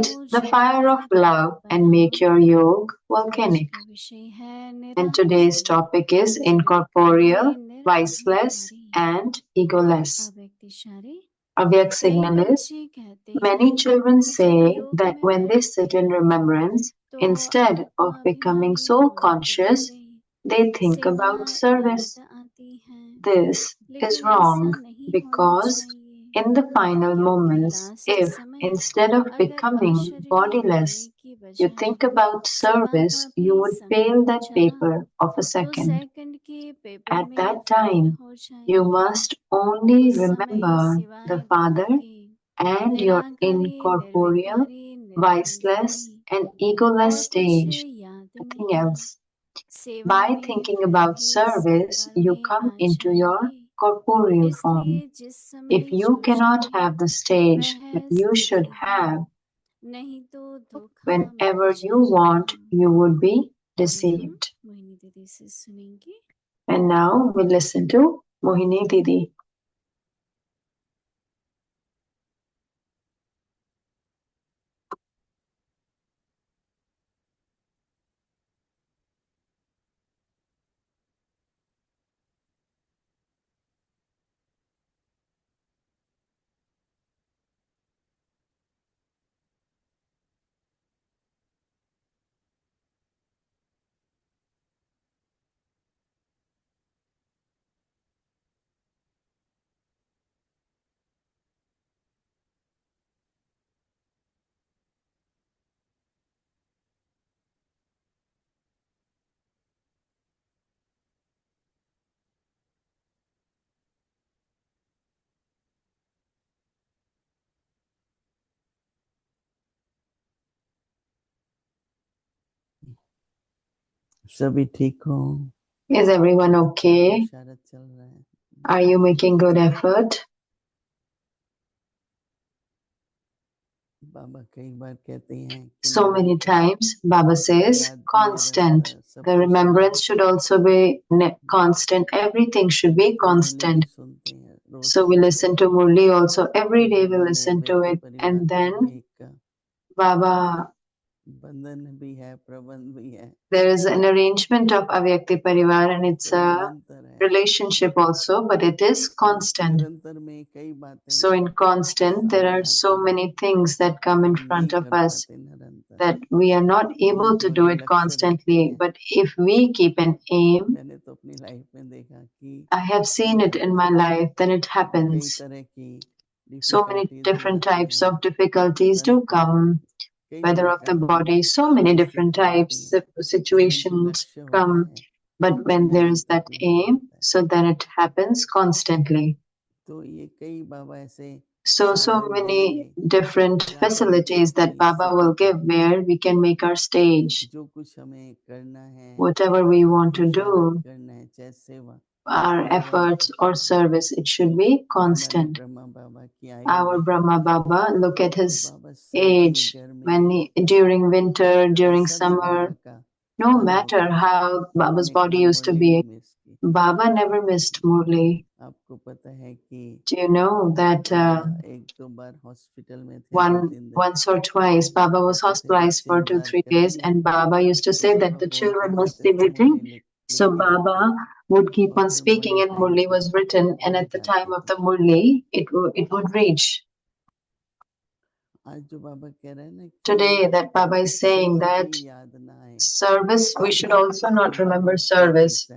Ignite the fire of love and make your yoga volcanic. And today's topic is incorporeal, viceless, and egoless. Avyak signal is many children say that when they sit in remembrance, instead of becoming soul conscious, they think about service. This is wrong because in the final moments, if instead of becoming bodiless, you think about service, you would fail that paper of a second. At that time, you must only remember the Father and your incorporeal, viceless, and egoless stage, nothing else. By thinking about service, you come into your corporeal form. If you cannot have the stage that you should have, whenever you want, you would be deceived. And now we listen to Mohini Didi. सभी ठीक हो? Is everyone okay? Are you making good effort? बाबा कई बार कहते हैं So many times Baba says constant. The remembrance should also be constant. Everything should be constant. So we listen to Murli also. Every day we listen to it. And then Baba, there is an arrangement of Avyakti Parivar and it's a relationship also, but it is constant. So in constant, there are so many things that come in front of us that we are not able to do it constantly. But if we keep an aim, I have seen it in my life, then it happens. So many different types of difficulties do come, whether of the body, so many different types of situations come. But when there is that aim, so then it happens constantly. So many different facilities that Baba will give where we can make our stage. Whatever we want to do, our efforts or service, it should be constant. Our Brahma Baba, look at his age during winter, during summer, no matter how Baba's body used to be, Baba never missed Murli. Do you know that once or twice Baba was hospitalized for 2-3 days, and Baba used to say that the children must be waiting. So Baba would keep on speaking, and Murli was written, and at the time of the Murli, it would reach. Today that Baba is saying that service, we should also not remember service.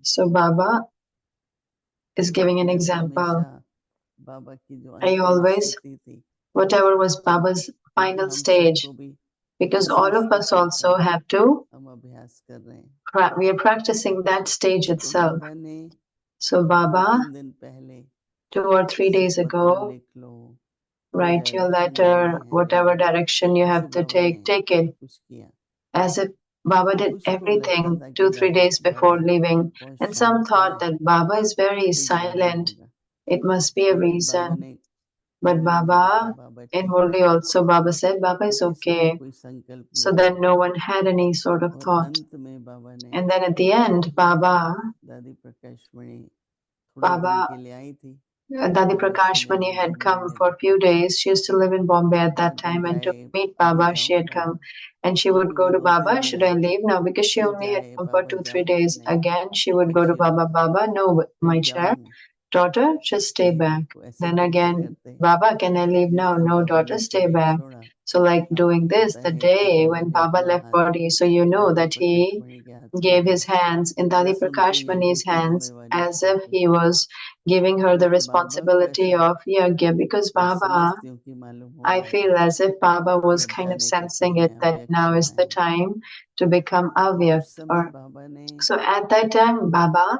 So Baba is giving an example. I always, whatever was Baba's final stage, because all of us also have to, we are practicing that stage itself. So Baba, 2 or 3 days ago, write your letter, whatever direction you have to take it. As if Baba did everything 2-3 days before leaving. And some thought that Baba is very silent. It must be a reason. But Baba, in Murli also, Baba said, Baba is okay. So then no one had any sort of thought. And then at the end, Baba Dadi Prakashmani had come for a few days. She used to live in Bombay at that time, and to meet Baba, she had come. And she would go to Baba, should I leave now? Because she only had come for 2-3 days. Again, she would go to Baba, Baba, no, my child, daughter, just stay back. Then again, Baba, can I leave now? No, daughter, stay back. So like doing this, the day when Baba left body, so you know that he gave his hands in Dadi Prakashmani's hands as if he was giving her the responsibility of Yagya, because Baba, I feel as if Baba was kind of sensing it that now is the time to become Avyak. So at that time, Baba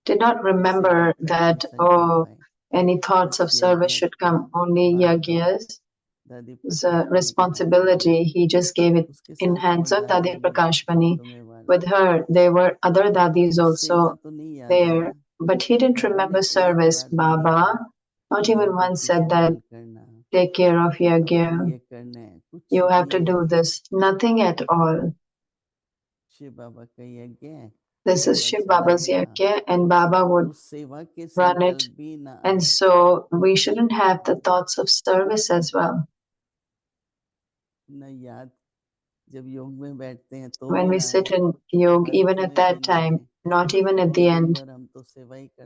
did not remember that, oh, any thoughts of service should come, only Yagya's the responsibility. He just gave it in hands of Dadi Prakashmani. With her, there were other Dadis also there, but he didn't remember service. Baba not even once said that, take care of your gear, you have to do this. Nothing at all. This is Shiv Baba's yagya, and Baba would run it. And so we shouldn't have the thoughts of service as well. When we sit in yoga, even at that time, not even at the end,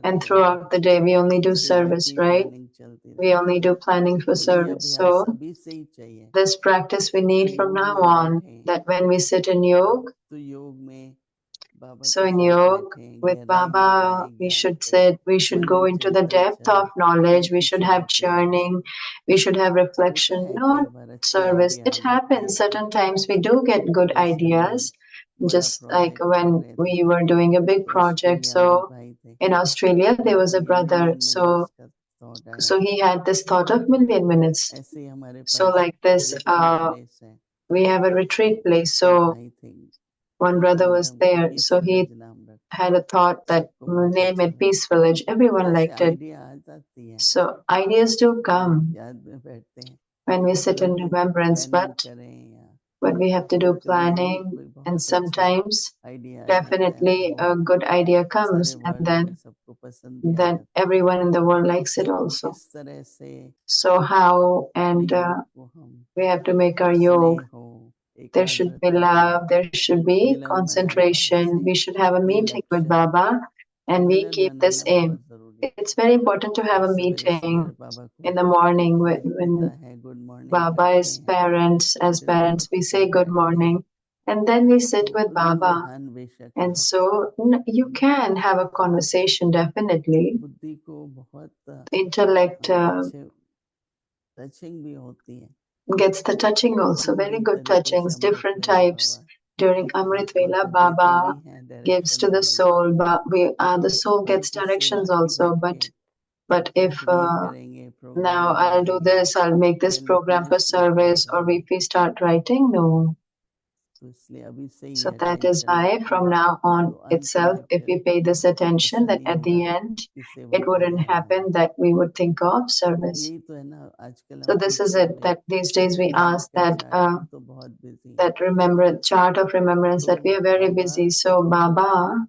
and throughout the day, we only do service, right? We only do planning for service. So this practice we need from now on, that when we sit in yoga, so in yoga with Baba, we should sit, we should go into the depth of knowledge, we should have churning, we should have reflection, not service. It happens certain times we do get good ideas, just like when we were doing a big project. So in Australia, there was a brother, so he had this thought of million minutes. So like this, we have a retreat place. So one brother was there, so he had a thought that we'll name it Peace Village. Everyone liked it. So ideas do come when we sit in remembrance, but we have to do planning, and sometimes definitely a good idea comes, and then everyone in the world likes it also. So how, and we have to make our yoga. There should be love, there should be concentration. We should have a meeting with Baba, and we keep this aim. It's very important to have a meeting in the morning when Baba is parents. As parents, we say good morning, and then we sit with Baba. And so you can have a conversation, definitely. Intellect gets the touching also, very good touchings, different types. During Amrit Vela, Baba gives to the soul, but the soul gets directions also. But if now I'll do this, I'll make this program for service, or if we start writing, no. So that is why from now on itself, if we pay this attention, then at the end, it wouldn't happen that we would think of service. So this is it, that these days we ask that chart of remembrance, that we are very busy. So Baba,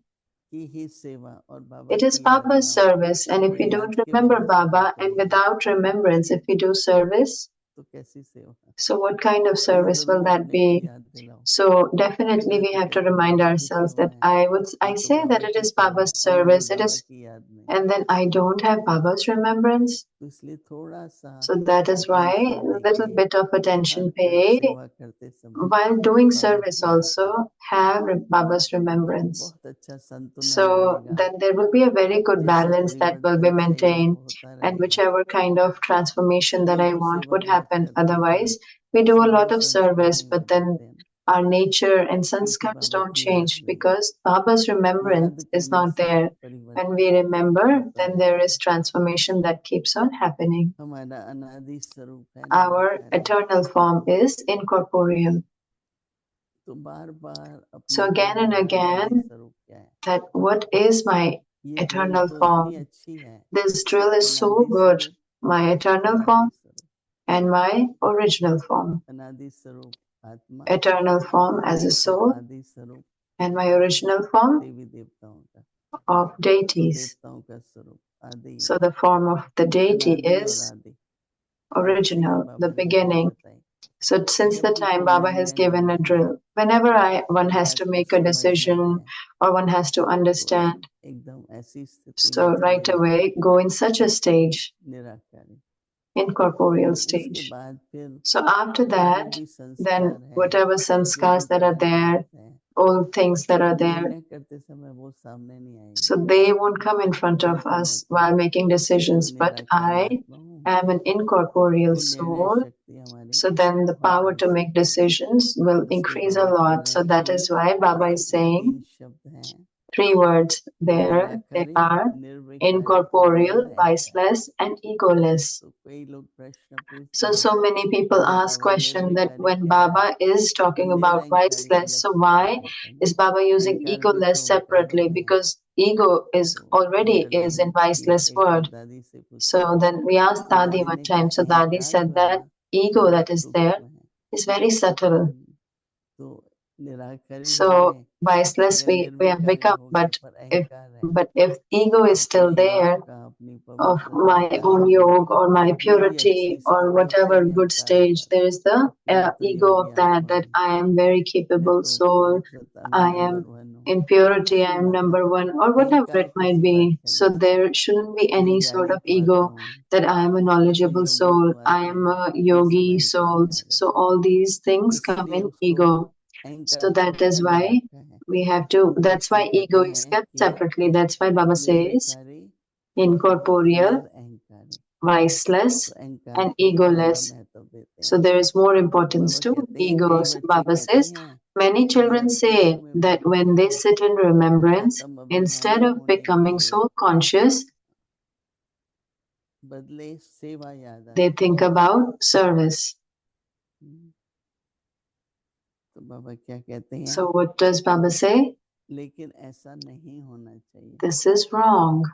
it is Baba's service, and if we don't remember Baba, and without remembrance, if we do service, so what kind of service will that be? So definitely we have to remind ourselves that I say that it is Baba's service, it is, and then I don't have Baba's remembrance. So that is why a little bit of attention pay while doing service, also have Baba's remembrance. So then there will be a very good balance that will be maintained, and whichever kind of transformation that I want would happen. Otherwise, we do a lot of service, but then our nature and sanskars don't change, because Baba's remembrance is not there. When we remember, then there is transformation that keeps on happening. Our eternal form is incorporeal. So again and again, that what is my eternal form? This drill is so good. My eternal form and my original form. Eternal form as a soul, and my original form of deities. आदि So the form of the deity अनादि और is आदि original, Baba the ने बात beginning. बताई So since the जब भी time कोई Baba has निर्णय given लेना a है drill, whenever one has to निराश को make a समझना decision है or one has to तो understand, एकदम ऐसी स्थिति so में right चले away go in such a stage, Nirankari incorporeal तो उसके stage. बाद फिर So after जो that, भी then संस्कार है whatever जो sanskars भी that are पुरानी there, बात है all things that are वो there, निर्णय करते समय वो सामने नहीं आएगी so they won't come in front of क्योंकि मैं us तो while making decisions. But Nirankari I आत्मा हूँ am an incorporeal तो निर्णय soul, शक्ति हमारी so then the बहुत power बढ़ to make सकती है decisions will इसलिए increase a बाबा कह lot. रहे So हैं that कि is why Baba is ये saying 3 शब्द हैं 3 words there. They Nirankari are निर्विकारी और incorporeal, निरअहंकारी viceless, and egoless. तो कई लोग प्रश्न पूछते So, हैं so many people जब ask Baba question that निर्विकारी when कह रहे हैं Baba is तो talking about निरअहंकारी viceless, अलग so से why क्यों कहते is हैं Baba using अहंकार भी egoless तो ओंकार separately? में है Because ego is तो already is in अंतर्लीन किया viceless एक बार word. दादी से पूछा So then we asked तो Dadi दादी one ने कहा time. So Dadi अहंकार said जो है that ना ego बहुत that is there सूक्ष्म है is very subtle. तो निराकारी होंगे So viceless अगर we have निर्विकारी become, होंगे पर if अहंकार है but if ego is still अपने योग there का अपनी of पवित्रता my का own yoga or my जो भी अच्छी purity or स्थिति उसका whatever भी good अहंकार होता stage, है there is the कि मैं तो ego योगी of that आत्मा I am very हूँ मैं capable तो soul, पवित्रता में I नंबर am 1 हूँ in purity, I इसलिए am Baba number one, or whatever अहंकार it को might स्वीकार be. करना So there shouldn't be मैं any sort ज्ञानी of तो आत्मा ego हूँ that I am a मैं तो knowledgeable योगी soul, तो I आत्मा am हूँ a ये सब yogi अहंकार में आ souls. So जाता है all these things come इसलिए in उसको ego. So अहंकार को that is अलग why रखा है we have to, that's इसलिए why ego कहते is हैं kept कि separately. That's why Baba says निर्विकारी और incorporeal, निरअहंकारी viceless, तो अहंकार and को ज्यादा egoless. महत्व देते So हैं there is more importance Baba to कहते हैं ego. कई So बच्चे Baba कहते says, हैं many कि children जब कुर्सी say में that बैठते when they हैं sit in remembrance, आत्म instead अभिमानी of होने becoming के so conscious, बदले सेवा याद they आती think है about service. तो बाबा क्या कहते हैं So what does Baba say? लेकिन ऐसा नहीं होना चाहिए This is wrong.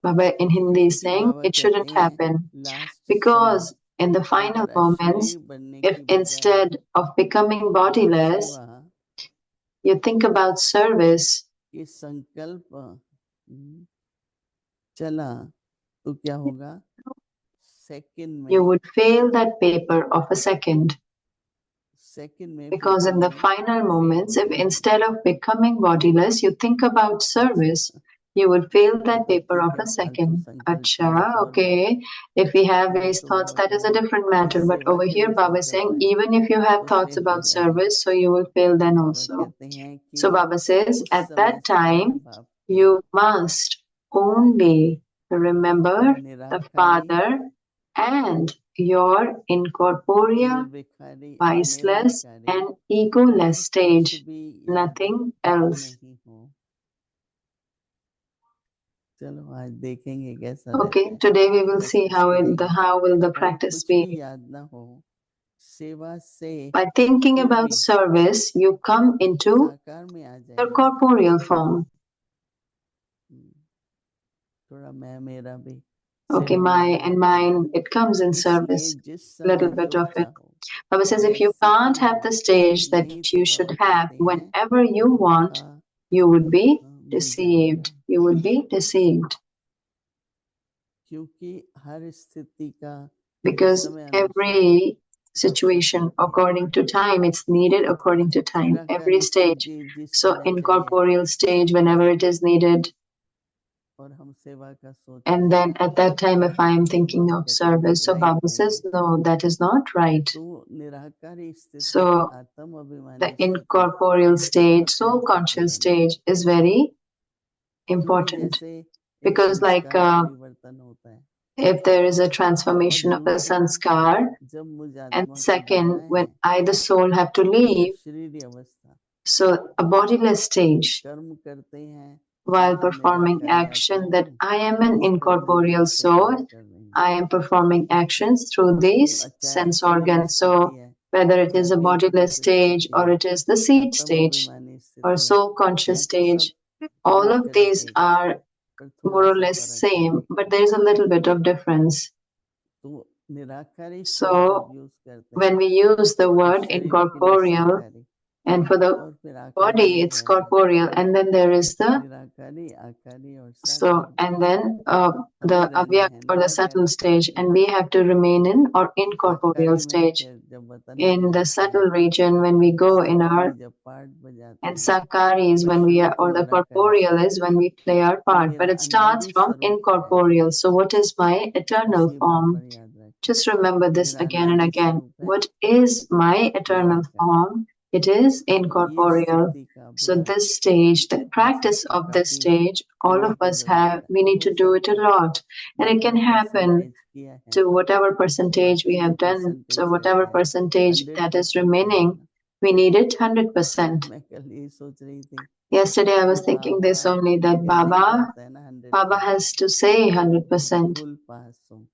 Baba in Hindi is क्योंकि saying बाबा it कहते shouldn't हैं happen लास्ट समय because in the final दोबारा moments, शरीर बनने if की बजाय instead of becoming अगर bodiless, सेवा you think about service, ये संकल्प चला तो क्या होगा सेकंड you में would fail that paper of a second. में Because in the becoming final fail हो moments, if जाएंगे instead of becoming bodiless, you think about service, you would fail ये that तो paper ठीक of है a फालतू second. संकल्प की Acha, बात और बात okay. If we have यहाँ these तो thoughts, बाबा that कह is रहे a हैं different कि matter. But सेवा over के here, भी Baba is संकल्प saying, आए even if you have तो thoughts फेल हो about जाएंगे service, so you will fail then Baba also. कहते हैं कि So Baba says, उस at समय that सिवाय time, बाप के you must only और remember the Nirankari Father and your incorporeal, निर्विकारी और viceless, निरअहंकारी and egoless कहीं कुछ stage, भी याद nothing else. नहीं हो चलो आज देखेंगे कैसा Okay, रहता है today we will see practice करेंगे how will the कहीं practice कुछ भी be. याद ना हो सेवा से By thinking फिर about भी service, you come into साकार में आ your जाएंगे corporeal form. थोड़ा मैं मेरा भी Okay, सेवा में my आ and जाता है mine, it comes in इसलिए service, जिस little समय bit जो of it. चाहो Baba says, if you जैसे can't भी have हो the stage that नहीं तो you should बाबा have कहते हैं whenever you want, धोखा you would be mill deceived. जाएगा You would be deceived. क्योंकि हर स्थिति का Because समय अनुसार every आवश्यक situation होती है according to time, it's needed according to time, every Nirankari stage. स्थिति जिस So समय चाहिए incorporeal stage whenever it is needed, और हम सेवा का सोच and रहे हैं then at that time if I am तो thinking बाबा of कहते हैं service, so राइट Baba नहीं says है no, that is not right. तो निराकारी स्थिति So आत्म the अभिमानी स्थिति incorporeal stage, बहुत soul conscious महत्वपूर्ण है stage is very क्योंकि important. जैसे एक Because like संस्कार परिवर्तन होता है if there is a और transformation of a दूसरा sanskar, जब मुझ and आत्मा को जाना second when है I the soul have to तो ये leave, अशरीरी अवस्था so a bodiless stage कर्म करते हैं मैं while तो performing निराकारी आत्मा action, that हूँ I am an इस कर्म इंद्रियों incorporeal से काम soul, कर रही हूँ I am performing actions through these चाहे sense अशरीरी organs. स्थिति So है whether it चाहे is a bodiless बीजभूत stage स्थिति or है it is the seed आत्म stage अभिमानी or स्थिति है soul conscious है तो सब stage, all पूरी of तरह these एक are पर more थोड़ा or सा less फर्क है same, देखो but there is a little bit of difference. तो निराकारी शब्द जब So यूज करते हैं when we use the तो word शरीर के लिए incorporeal, साकारी And for the और फिर आकारी body, भी it's है, corporeal. And then there is the, निराकारी, आकारी और so, साकारी। and then हमें the रहना avyakt है or the subtle Nirankari stage, and we have to remain in or incorporeal आकारी में stage. फिर जब वतन In पे the जाते हैं, subtle region, when we go in our, साकारी जब पार्ट बजाते and हैं, sakari is when we are, or the corporeal is when we play our तो part, मेरा but it starts अनादि from स्वरूप है, incorporeal. So what is my बस eternal ये बार form? बार याद रखें, Just remember this मेरा again and अनादि again. स्वरूप है What is my eternal निराकार। form? It is ये incorporeal. स्थिति का So अभ्यास this stage, the हम practice सबको of this काफी stage, all करने of की us जरूरत have, है, we और need हो to do it a सकता है lot. And it can जितना happen परसेंटेज किया है, to whatever percentage we बाकी जो have done. So percentage whatever रहता है percentage that is 100% remaining, चलाना। we need it 100%. मैं कल यही सोच रही थी Yesterday I कि was thinking Baba this only, that कहना ही Baba, पड़ता है ना Baba 100%, has to say 100%, full पास हूँ।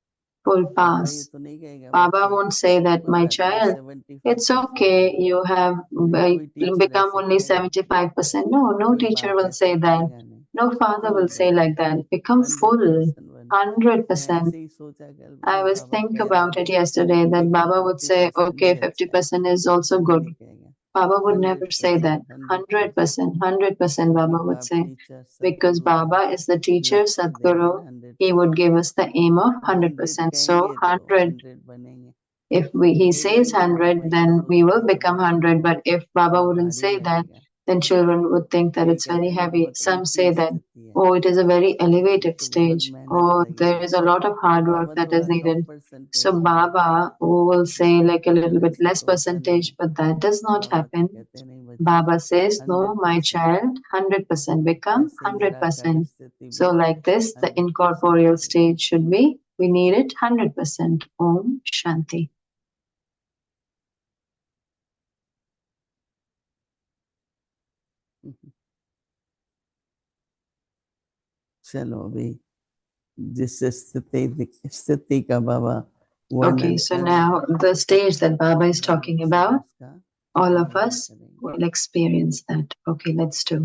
full बाबा ये pass. तो नहीं कहेगा Baba बच्चे won't say that, कोई my बात नहीं child, it's 75% okay, है, you have नहीं कोई टीचर become ऐसे only कहेगा, 75%. No, no कोई teacher बाप will ऐसे say that. कहेगा नहीं, No father full will say बनो, like that. Become full, 100% बनो। मैं 100%. ऐसे ही सोचा कल, I मैंने was बाबा thinking कह रहा about है it yesterday that लेकिन Baba would say, 50% okay, भी अच्छा है, 50% is also कभी good. नहीं कहेगा, Baba would never say that. 100%, 100%, 100%, 100% क्योंकि Baba would बाप say. टीचर Because सदगुरु Baba is the teacher, लक्ष्य देंगे Sadguru, ना he 100%, would give us the aim of तो 100 100%. So कहेंगे तो 100, 100 बनेंगे, if he कहेगा says ही नहीं 100, बाबा ये then we सोचते will हैं तो become बच्चे 100. But if Baba थोड़ा wouldn't भारी say that, लगेगा, then children would think that कई it's very कहते हैं heavy. बहुत Some ऊंची say that, स्थिति है, oh, it is a very ये elevated तो बहुत stage. मेहनत Oh, there लगेगी, is a lot of तो hard work Baba that is थोड़ा कम needed. परसेंटेज So बोलेगा, Baba will say like a little पर bit ऐसा less तो होता नहीं percentage, है। but that does not बाबा तो happen. कहते हैं नहीं बच्चे Baba says, no, my 100%, child, 100%, become ऐसे निराकारी 100%. स्थिति So में like this, the 100% incorporeal चाहिए। stage should be, we need it 100%. Om Shanti. चलो अभी जिस स्थिति का बाबा Okay, वर्णन so कर रहे now हैं, the stage that Baba is हम लोग talking सब about, उसका all of अनुभव us करेंगे। will experience that. Okay, let's do.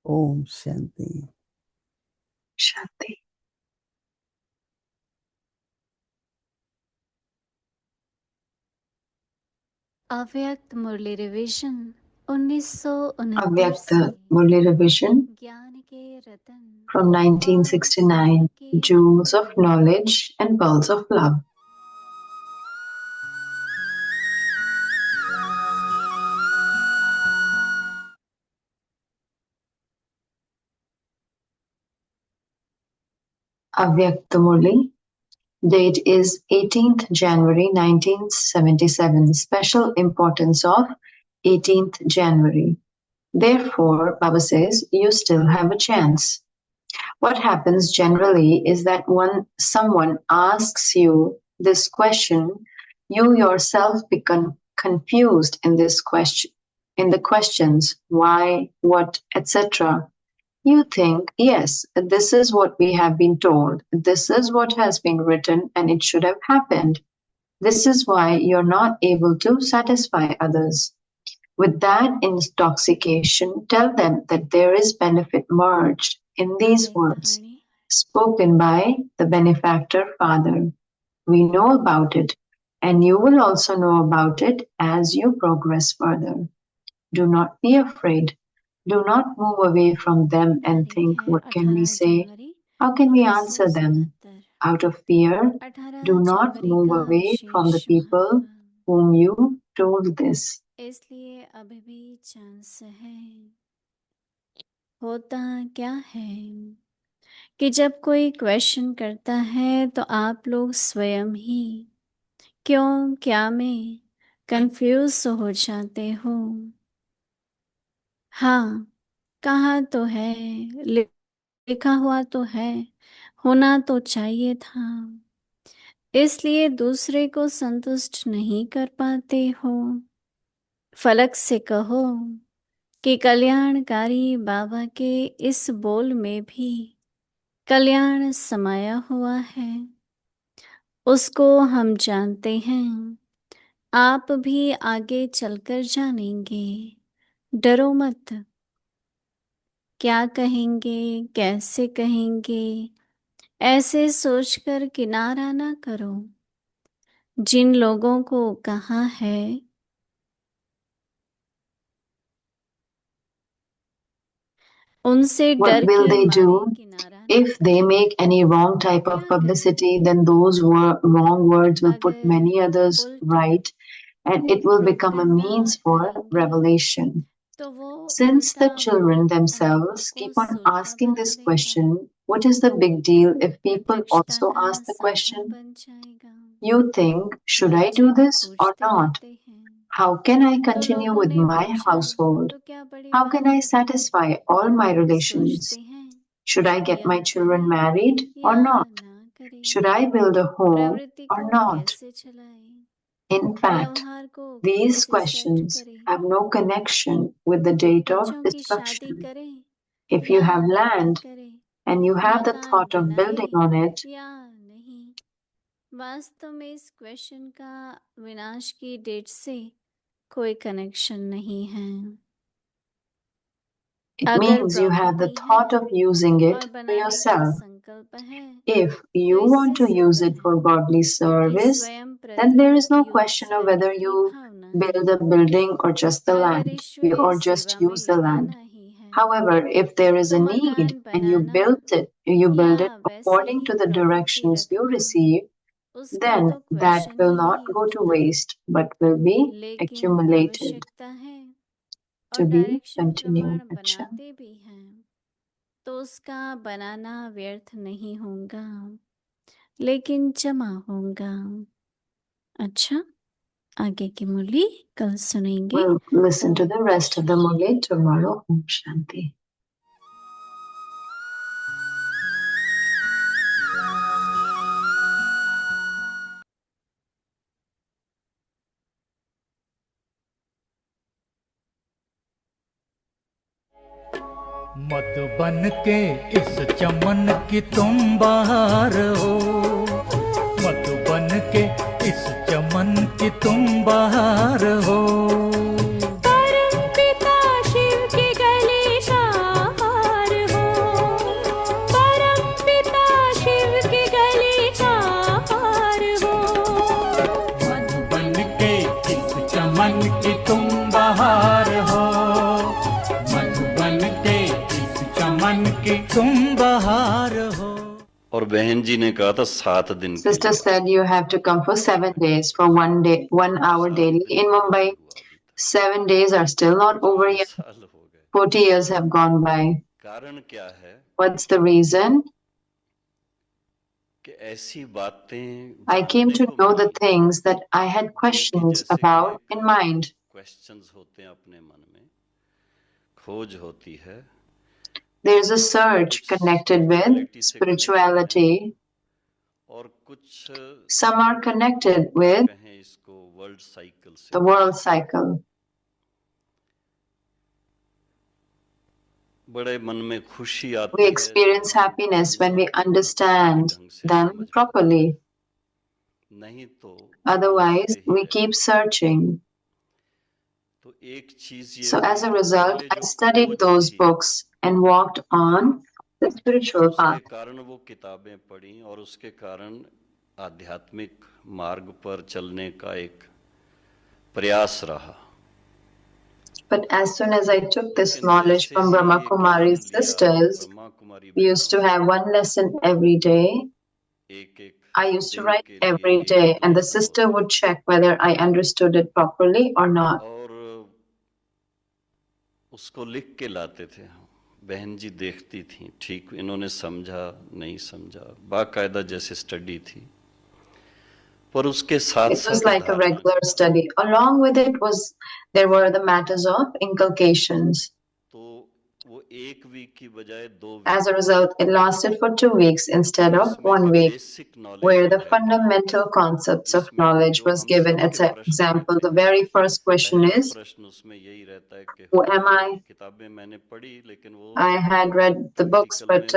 Om Shanti. Shanti. अव्यक्त मुरली रिवीजन 1969 Avyakta से Murli Revision ज्ञान के रतन from 1969, Jewels of Knowledge and Pearls of Love. Avyakta Murli. Date is 18th January 1977. Special importance of 18th January. Therefore, Baba says, you still have a chance. What happens generally is that when someone asks you this question, you yourself become confused in the questions, why, what, etc. You think, yes, this is what we have been told, this is what has been written, and it should have happened. This is why you're not able to satisfy others. With that intoxication, tell them that there is benefit merged in these words, spoken by the benefactor Father. We know about it, and you will also know about it as you progress further. Do not be afraid. Do not move away from them and think, what can we say? How can we answer them? Out of fear, do not move away from the people whom you told this. इसलिए अभी भी chance है। होता क्या है कि जब कोई क्वेश्चन करता है तो आप लोग स्वयं ही क्यों क्या में कंफ्यूज हो जाते हो। हाँ, कहा तो है, लिखा हुआ तो है, होना तो चाहिए था, इसलिए दूसरे को संतुष्ट नहीं कर पाते हो। फलक से कहो कि कल्याणकारी बाबा के इस बोल में भी कल्याण समाया हुआ है, उसको हम जानते हैं। आप भी आगे चलकर जानेंगे, डरो मत। क्या कहेंगे, कैसे कहेंगे, ऐसे सोचकर किनारा ना करो। जिन लोगों को कहा है उनसे What डर will के they मारे do किनारा ना if they make any wrong type of publicity? Then those wrong words will put अगर many others उल्टा right, and it will become a प्रगटा means for करेंगे revelation. तो वो Since the उल्टा children बोल themselves अनेकों keep को on सुलटा asking बना this देगा। question, what is the big deal if people प्रत्यक्षता also का ask the साधन question? बन जाएगा। You think, should I बच्चे do भी this or पूछते not? रहते हैं How can I तो continue लोगों with ने my पूछा household? तो क्या बड़ी How can बात I है। satisfy all my relations? सोचते हैं Should I get my किया children करे married or या not? ना करे, Should I build a home प्रवृत्ति or को not? कैसे चलाए, In fact, व्यवहार को these कैसे सेट questions करे, have no connection with the date of बच्चों की शादी destruction. करें If you या have नहीं land करें, and you have the मकान thought of बनाए building on it, या नहीं। वास्तव में इस क्वेश्चन का विनाश की डेट से कोई कनेक्शन नहीं है। it अगर means you have the property है thought of using और it for बनाने का yourself. संकल्प है If तो you want इससे to use सिद्ध it है for godly कि service, स्वयं then there प्रति is no use question of करने whether की you भावना build है। a building or just the अगर land, ईश्वरीय or just सेवा में use the land. लगाना ही है However, if there is तो a मकान need and you banana build या it वैसे according he to the property directions you रखना, receive, उसका then तो that question will he not नहीं go to उठता। waste, but will be लेकिन accumulated आवश्यकता है और to be डायरेक्शन प्रमाण continued. Acha. बनाते भी हैं तो उसका बनाना व्यर्थ नहीं होगा, लेकिन जमा होगा। अच्छा, आगे की मुरली कल सुनेंगे। We'll listen to Om the rest of the Shanti. Murli tomorrow. Om Shanti. Madhuban के इस चमन की तुम बहार हो, मधुबन के इस चमन की तुम बहार हो। परम पिता शिव की गली सहार हो, परम पिता शिव की गली सहार हो। मधुबन के इस चमन बहन जी ने कहा था 7 दिन के Sister लिए। said you have to come for 7 days for 1 hour daily in Mumbai. 7 days are still not over yet. 40 साल हो गए। 40 years have gone by. कारण क्या है What's the reason? कि ऐसी बातें I came जानने to को know the milli things that I had जो कि questions जैसे कि about एक in mind. क्वेश्चंस होते हैं अपने मन में, खोज होती है, There's a search कुछ connected with spirituality से connected spirituality. और कुछ Some are connected with कहें इसको वर्ल्ड साइकिल से। the world cycle. बड़े मन में खुशी आती We है experience happiness when we understand them properly. नहीं तो Otherwise, खोजते ही we रहते keep हैं। searching. तो एक चीज ये So हुई as a कि result, पहले I जो studied खोज those थी, books and walked on the spiritual उसके path. कारण वो किताबें पढ़ी और उसके कारण आध्यात्मिक मार्ग पर चलने का एक प्रयास रहा। But as soon as I took this लेकिन knowledge जैसे from ही Brahma ये Kumari's ज्ञान लिया, sisters, Brahma Kumari we used to बहनों have one lesson every day. से एक I used to दिन write के लिए every एक day, एक and the lesson sister होता would check whether I understood it properly or not. और उसको लिख के लाते थे। बहन जी देखती थी, ठीक इन्होंने समझा नहीं समझा, बाकायदा जैसे स्टडी थी। पर उसके साथ It was साथ like a regular study. Along with it there were the matters of inculcations. तो वो एक वीक की बजाय 2 week As a result, it lasted for 2 weeks instead of 1 week, basic knowledge where the fundamental concepts of knowledge was given. As an example, the very first question is, प्रश्न उसमें यही रहता है कि who am I? किताबें मैंने पढ़ी लेकिन वो I had read the books, but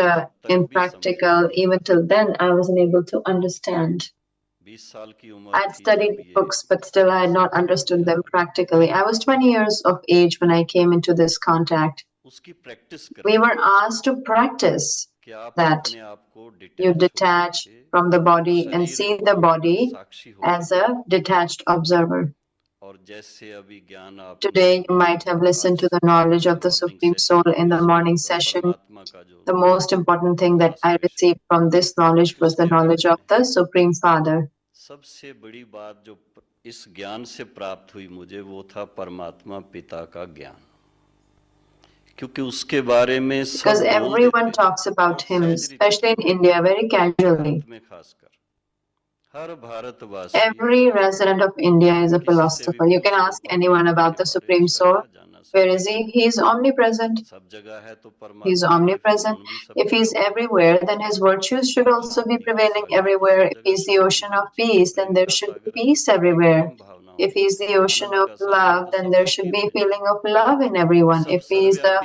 in practical, even till then, I wasn't able to understand. 20 साल की उम्र I had थी studied जब ये books, but still I had not understood them practically. I was 20 years of age when I came into this contact. उसकी practice We were asked to practice कि आप that अपने आप को you detach detach from the body and see the body साक्षी हो as a detached observer. और जैसे अभी ज्ञान आप Today, you might have listened to the knowledge of the Supreme Soul in the morning session. परमात्मा का जो The most important thing that I received from this knowledge was the knowledge of the Supreme Father. सबसे बड़ी बात जो इस ज्ञान से प्राप्त हुई मुझे वो था परमात्मा पिता का ज्ञान, क्योंकि उसके बारे में सब Because बोल everyone देते talks about हैं, him, सहज especially in India, very casually. में खासकर हर भारतवासी Every resident of India is a किसी से भी philosopher. You can पूछो ask anyone about the Supreme Soul. Where is he? He is omnipresent. सब जगह है तो He is परमात्मा के omnipresent. गुण भी सब If he is everywhere, then his virtues should also be prevailing everywhere. If he is the ocean of peace, then there should be peace everywhere. If he is the ocean of love, then there should be a feeling of love in everyone. If he is the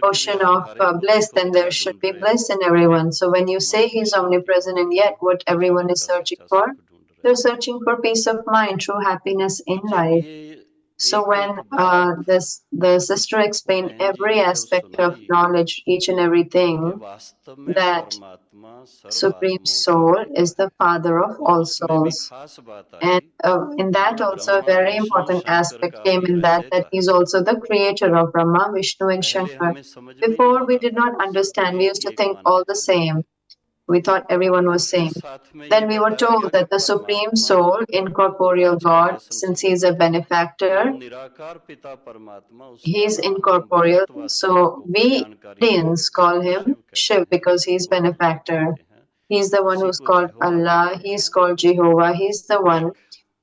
ocean of bliss, then there should be bliss in everyone. So when you say he is omnipresent and yet what everyone is searching for, they're searching for peace of mind, true happiness in life. So when the sister explained every aspect of knowledge, each and everything, that Supreme Soul is the Father of all souls. And in that also a very important aspect came in that he's also the creator of Brahma, Vishnu and Shankar. Before we did not understand, we used to think all the same. We thought everyone was same. Then we were told that the Supreme Soul, incorporeal God, since he is a benefactor, he is incorporeal. So we Indians call him Shiv because he is benefactor. He is the one who is called Allah, he is called Jehovah, he is the one,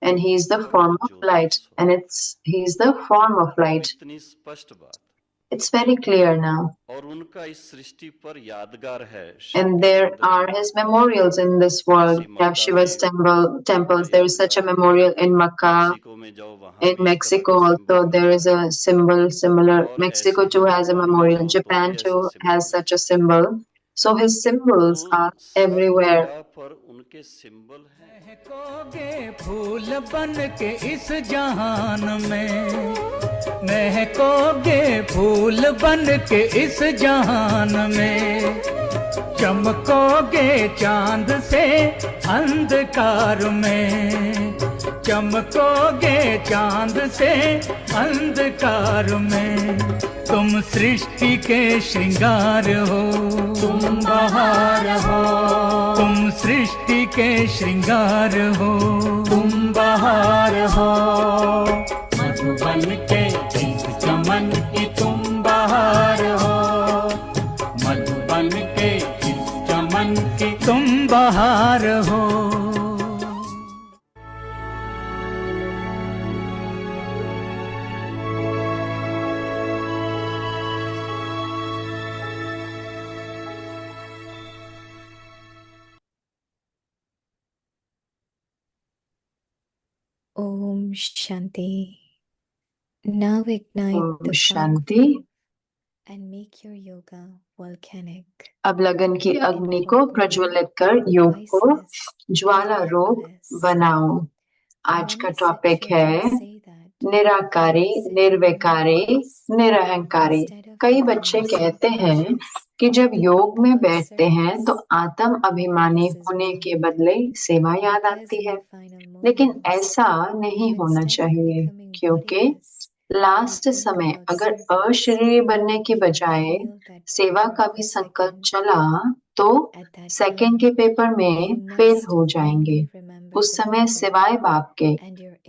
and he is the form of light. And he is the form of light. It's very clear now. And there are his memorials in this world. We have Shiva's temples. There is such a memorial in Makkah. In Mexico also there is a symbol similar. Mexico too has a memorial. Japan too has such a symbol. So his symbols are everywhere. महकोगे फूल बन के इस जहान में, महकोगे फूल बन के इस जहान में, चमकोगे चांद से अंधकार में, चमकोगे चांद से अंधकार में। तुम सृष्टि के श्रृंगार हो, तुम बहार हो, तुम तुम सृष्टि के श्रृंगार हो, तुम बहार हो, मधुबन के इस चमन की तुम बहार हो, मधुबन के इस चमन की तुम बहार हो। Om Shanti. Now ignite Om the fire Shanti. and make your yoga volcanic. अब लगन की अग्नि को प्रज्वलित कर योग को ज्वाला रूप बनाओ। आज का टॉपिक है निराकारी, निर्विकारी, निरहंकारी। कई बच्चे कहते हैं कि जब योग में बैठते हैं तो आत्म अभिमानी होने के बदले सेवा याद आती है, लेकिन ऐसा नहीं होना चाहिए, क्योंकि लास्ट समय अगर अशरीरी बनने के बजाय सेवा का भी संकल्प चला तो सेकंड के पेपर में फेल हो जाएंगे। उस समय सिवाय बाप के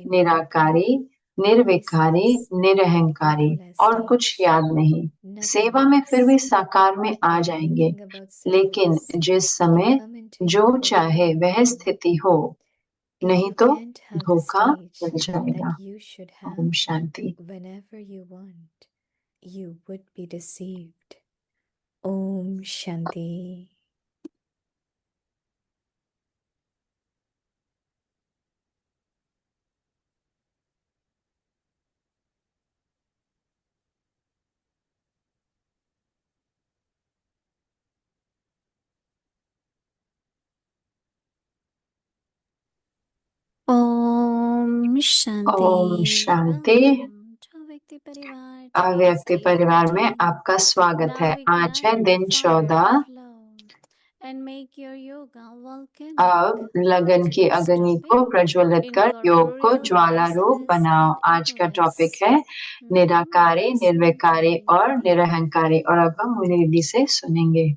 निराकारी, निर्विकारी, निरहंकारी और कुछ याद नहीं। सेवा में फिर भी साकार में आ जाएंगे, लेकिन जिस समय जो चाहे वह स्थिति हो, नहीं तो धोखा मिल जाएगा। Om Shanti. Whenever you want, you would be deceived. Om Shanti. Om Shanti. ओम शांति। अव्यक्ति परिवार में आपका स्वागत है। आज है दिन 14। अब लगन की अग्नि को प्रज्वलित कर योग को ज्वाला रूप बनाओ। आज का टॉपिक है निराकारी, निर्विकारी और निरहंकारी। और अब हम मुनि दीदी से सुनेंगे।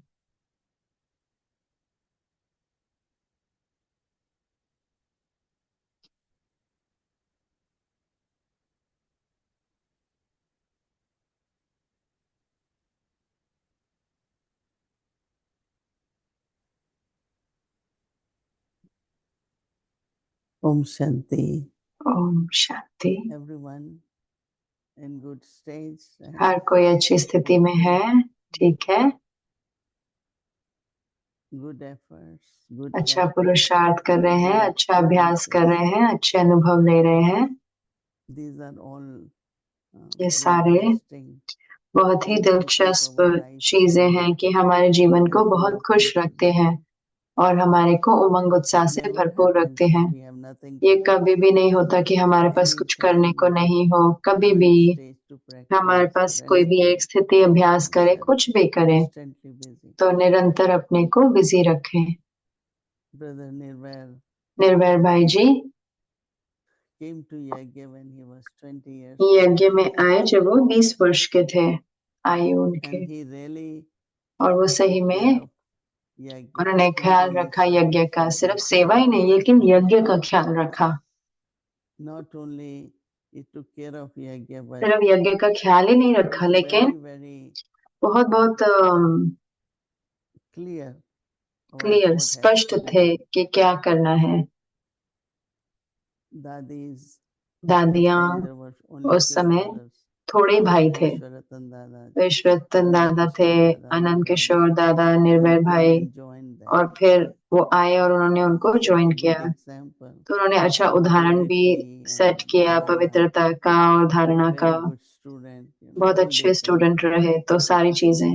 Om Shanti. Om Shanti. Everyone in good stage. हर कोई अच्छी स्थिति में है, ठीक है। Good efforts. Good अच्छा practice. पुरुषार्थ कर रहे हैं, अच्छा अभ्यास कर रहे हैं, अच्छे अनुभव ले रहे हैं। These are all ये very सारे interesting. बहुत ही दिलचस्प चीजें हैं कि हमारे जीवन को बहुत खुश रखते हैं और हमारे को उमंग उत्साह से Never भरपूर happens रखते that हैं। we have nothing ये to कभी भी नहीं होता कि हमारे पास कुछ करने को नहीं हो। कभी भी stage to हमारे practice पास or कोई भी anything. एक स्थिति अभ्यास करे, कुछ भी करे, Constantly busy. तो निरंतर अपने को बिजी रखें। Brother Nirvair निर्भय भाई जी came to Yagya when he was 20 years यज्ञ में आए जब वो 20 वर्ष के थे आयु उनके, and he really और वो सही took में care of Yagya. उन्होंने Not ख्याल only रखा service, यज्ञ का, but सिर्फ also सेवा ही नहीं लेकिन यज्ञ का ख्याल रखा। not only he took care of Yagya, but सिर्फ यज्ञ का ख्याल ही नहीं he रखा, was लेकिन very बहुत बहुत clear about clear, what has स्पष्ट to be थे done. कि क्या करना है। Dadis, that दादियां, time there was only उस few समय brothers. थोड़े भाई थे। Vishwaratan Dada, विश्वरतन दादा थे, आनंद किशोर दादा, they निर्भय came भाई, and joined them. और फिर वो आए और उन्होंने उनको Set ज्वाइन a किया। good example. तो उन्होंने अच्छा उदाहरण भी Purity सेट and किया, dharana. पवित्रता का और धारणा का। Very good student. बहुत all अच्छे they स्टूडेंट came. रहे, तो सारी चीजें।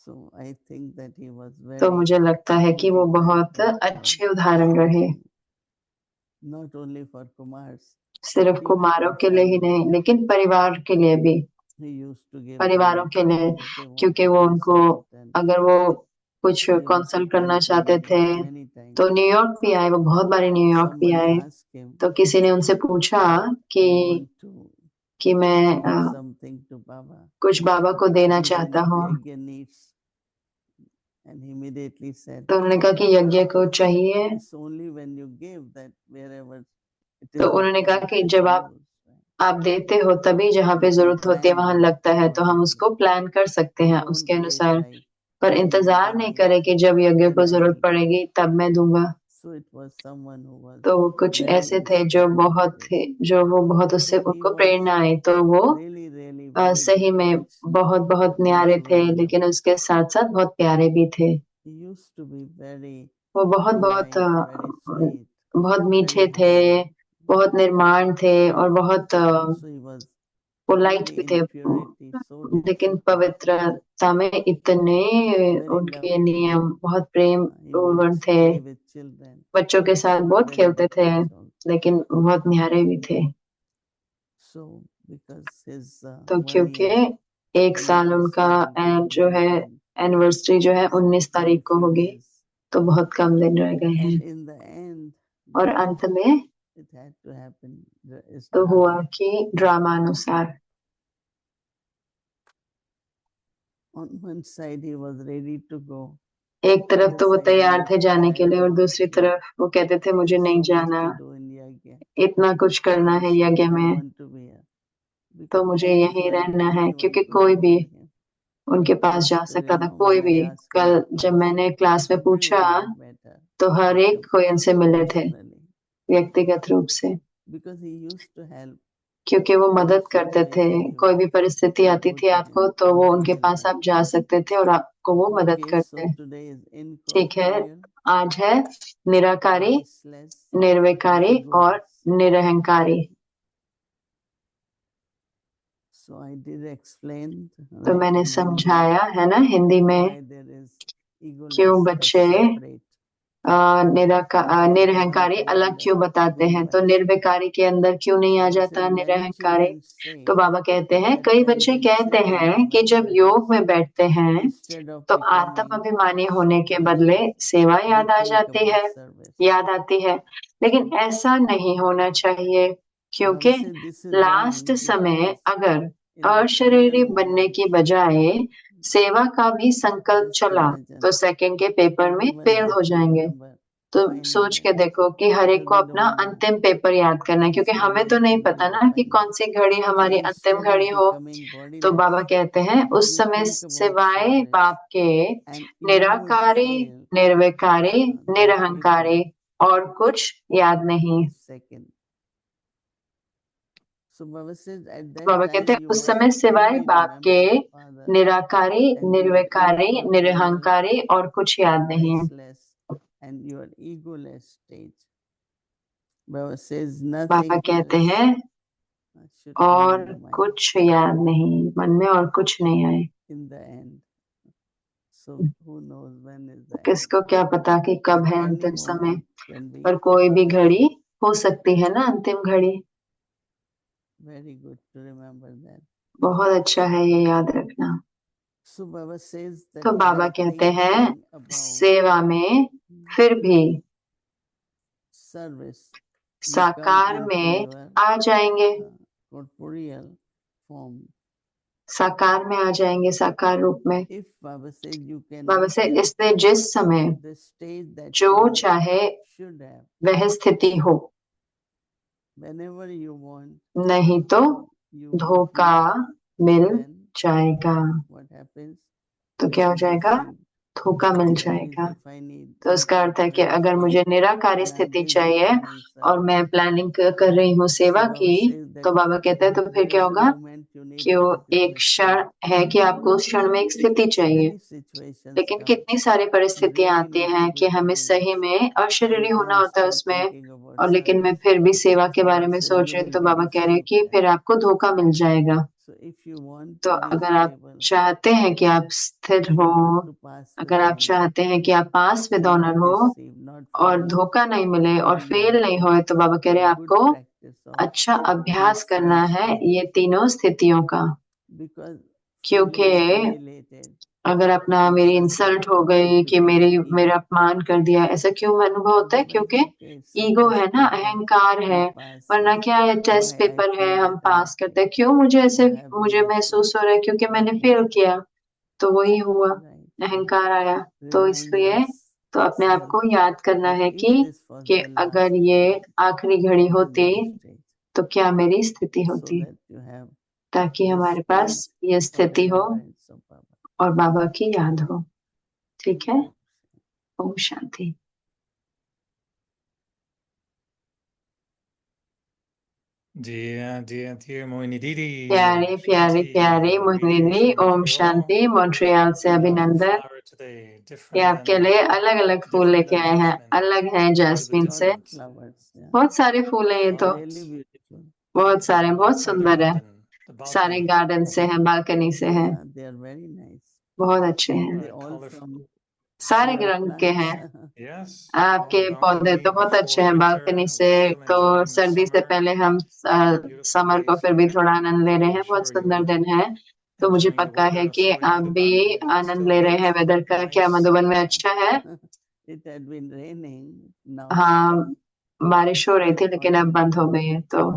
So I think that he was तो very मुझे लगता है कि good वो बहुत example, अच्छे उदाहरण रहे, not only for Kumars. सिर्फ Even कुमारों for के लिए ही family. नहीं लेकिन परिवार के लिए भी, He used to give परिवारों them के लिए, if they क्योंकि wanted वो to उनको consult and अगर वो कुछ they used to कंसल्ट करना come to चाहते New थे York many times. तो न्यूयॉर्क भी आए, वो बहुत बारी न्यूयॉर्क भी Someone आए। asked him, तो किसी ने उनसे पूछा I want कि मैं to give something to Baba. कुछ बाबा को देना He चाहता said, हूँ। Yagya needs And he immediately said, तो उन्होंने कहा कि यज्ञ को चाहिए। it's only when you give that wherever it तो is उन्होंने कहा required कि it जब goes, right? आप देते हो तभी जहाँ पे We can जरूरत होती है plan वहां that लगता है, तो हम accordingly. उसको प्लान कर सकते We हैं don't उसके wait अनुसार, like पर when इंतजार yajna नहीं is, करें कि जब यज्ञ को then I जरूरत will. पड़ेगी तब मैं दूंगा। So it was someone who was तो वो कुछ very ऐसे थे जो inspired by बहुत this. थे, जो वो बहुत उससे So he उनको was प्रेरणा आई, तो वो really, really very सही में detached, बहुत बहुत but न्यारे also थे, very लेकिन loving. उसके साथ साथ बहुत प्यारे भी थे। He used to be very वो बहुत बहुत polite, very sweet, बहुत मीठे very थे, humble. बहुत निर्माण थे और बहुत Also he was polite really भी in थे, purity, so लेकिन disciplined, पवित्रता में इतने very उनके loving. नियम, बहुत प्रेम He would पूर्ण थे। play with children, बच्चों के साथ बहुत very खेलते थे, detached also. लेकिन बहुत न्यारे भी थे। So because his तो 1 क्योंकि year एक साल उनका anniversary will be जो on है 19th, एनिवर्सरी जो है so 19 it's तारीख very को few होगी, days. तो बहुत कम दिन रह गए हैं। And in the end, और अंत में it had to happen. It's तो हुआ drama. कि ड्रामानुसार On one side, he was ready to go. एक तरफ Other तो वो side, he तैयार used थे to जाने say, के लिए, "No, और दूसरी no, तरफ वो कहते थे मुझे there's नहीं so much जाना, to do in Yagya. इतना कुछ करना है So यज्ञ I में, want to be here." तो Because मुझे यहीं रहना है। anyone क्योंकि could कोई go भी to him. उनके पास जा Yesterday, सकता था, no, कोई when I भी। asked in कल the जब class, मैंने क्लास में पूछा everyone had met her तो हर with एक him कोई उनसे मिले थे personally. व्यक्तिगत रूप से, Because he used to help क्योंकि वो any मदद करते थे। situation you कोई भी परिस्थिति आती go थी to आपको, him तो वो and he उनके will पास help. आप जा सकते थे और आपको वो मदद Okay, so करते। today is ठीक है, incorporeal, आज है निराकारी, viceless, निर्विकारी और egoless. निरहंकारी। So I did explain, तो like मैंने in Hindi, समझाया है ना हिंदी में, why there is क्यों egoless as बच्चे separate. निरहंकारी अलग क्यों बताते हैं, तो निर्विकारी के अंदर क्यों नहीं आ So he जाता said, many निरहंकारी। children तो say बाबा कहते हैं, that कई when बच्चे they कहते sit in हैं कि जब remembrance, योग में बैठते हैं instead of तो आत्म becoming अभिमानी होने के selfish, बदले सेवा they याद आ think जाती है, about service. याद आती है। लेकिन ऐसा नहीं होना चाहिए, क्योंकि Baba said this is last wrong समय because अगर in the अशरीरी final बनने moments, की बजाय सेवा का भी संकल्प just चला imagine तो सेकंड के पेपर में everyone फेल has हो to जाएंगे। remember तो final सोच के moments देखो कि हर एक because को we अपना don't know अंतिम पेपर याद करना है, which क्योंकि हमें तो moment नहीं will be पता the ना कि final. कौन सी घड़ी So हमारी अंतिम instead घड़ी of हो। becoming तो bodiless, बाबा कहते हैं उस you समय think about सिवाय service बाप के and you Nirankari, feel निर्विकारी, that निरहंकारी people और कुछ याद नहीं। second. So Baba says at तो that बाबा कहते time हैं you उस must समय सिवाय only बाप के remember the Father Nirankari, and you are निर्विकारी, incorporeal, निरहंकारी और कुछ याद नहीं। viceless, and you are egoless stage. Baba says Baba nothing कहते else हैं should come और in the mind कुछ याद नहीं, मन में और कुछ नहीं आए। in the end. So who knows when is the end? किसको क्या पता कि कब But है any अंतिम समय, moment can be पर कोई भी घड़ी हो सकती है ना अंतिम घड़ी। very good to remember that. बहुत अच्छा है ये याद रखना। So Baba says that तो बाबा by कहते हैं thinking about सेवा में फिर भी service, you come साकार into में your आ जाएंगे, corporeal form. साकार में आ जाएंगे, साकार रूप में। If Baba says you Baba cannot से have इसलिए जिस समय the stage that जो you चाहे should have, वह स्थिति हो, whenever you want, नहीं तो you will धोखा give, मिल then जाएगा। what happens? तो You क्या हो will जाएगा? receive. धोखा मिल That means जाएगा। if I need तो इसका अर्थ है कि incorporeal अगर stage मुझे निराकारी and I'm स्थिति busy चाहिए planning और मैं service, प्लानिंग कर रही हूँ सेवा so Baba की, says that तो बाबा कहते हैं तो फिर there क्या is a होगा moment you need कि a वो particular एक क्षण state. है कि आपको उस क्षण में एक स्थिति चाहिए। Many situations लेकिन come. कितनी सारी You परिस्थितियां really आती need to हैं be कि हमें bodiless सही में अशरीरी and होना I'm होता है still उसमें, thinking about और लेकिन मैं service. फिर भी सेवा के So बारे Baba में says सोच you रही, will तो be बाबा कह रहे हैं deceived कि then. फिर आपको धोखा मिल जाएगा। So if you want तो to be अगर आप stable, चाहते हैं कि आप स्थिर if you हो, want to pass with अगर आप honor चाहते हैं कि आप पास विद and ऑनर not हो deceive, not और fail, धोखा नहीं मिले और then you फेल have नहीं to होए, तो बाबा कह have रहे हैं good आपको practice of अच्छा अभ्यास these करना three है stages. ये तीनों स्थितियों का। Because क्योंकि feeling humiliated अगर अपना मेरी insulted इंसल्ट हो गई कि because of मेरा ego. अपमान कर दिया, ऐसा क्यों अनुभव होता है? Otherwise, क्योंकि okay, it's ईगो है test ना, paper, अहंकार we है। pass वरना it. क्या है, टेस्ट Why I पेपर है, feel हम that I पास करते failed. हैं। क्यों मुझे ऐसे Why have been मुझे deceived. महसूस हो रहा है? क्योंकि मैंने That फेल moment, किया, तो वही हुआ। right? अहंकार आया, तो इसलिए तो अपने आप को याद करना है कि अगर ये आखिरी घड़ी होती तो क्या मेरी स्थिति होती, ताकि हमारे पास ये स्थिति हो और बाबा की याद हो। ठीक है, Om Shanti. Dear Moini Didi. प्यारी प्यारी प्यारी मोहिनी दी, ओम शांति। मॉन्ट्रियल से अभिनंदन। ये आपके लिए अलग अलग फूल लेके आए हैं, अलग हैं जैस्मिन से। बहुत सारे फूल हैं ये तो, बहुत सारे, बहुत सुंदर है। सारे गार्डन से हैं, बालकनी से हैं, बहुत अच्छे हैं, सारे रंग के हैं। आपके पौधे तो बहुत अच्छे हैं। बालकनी से तो सर्दी से पहले हम समर को फिर भी थोड़ा आनंद ले रहे हैं। बहुत सुंदर दिन है, तो मुझे पक्का है कि आप भी आनंद ले रहे हैं वेदर का। क्या मधुबन में अच्छा है? हाँ, बारिश हो रही थी लेकिन अब बंद हो गई है। तो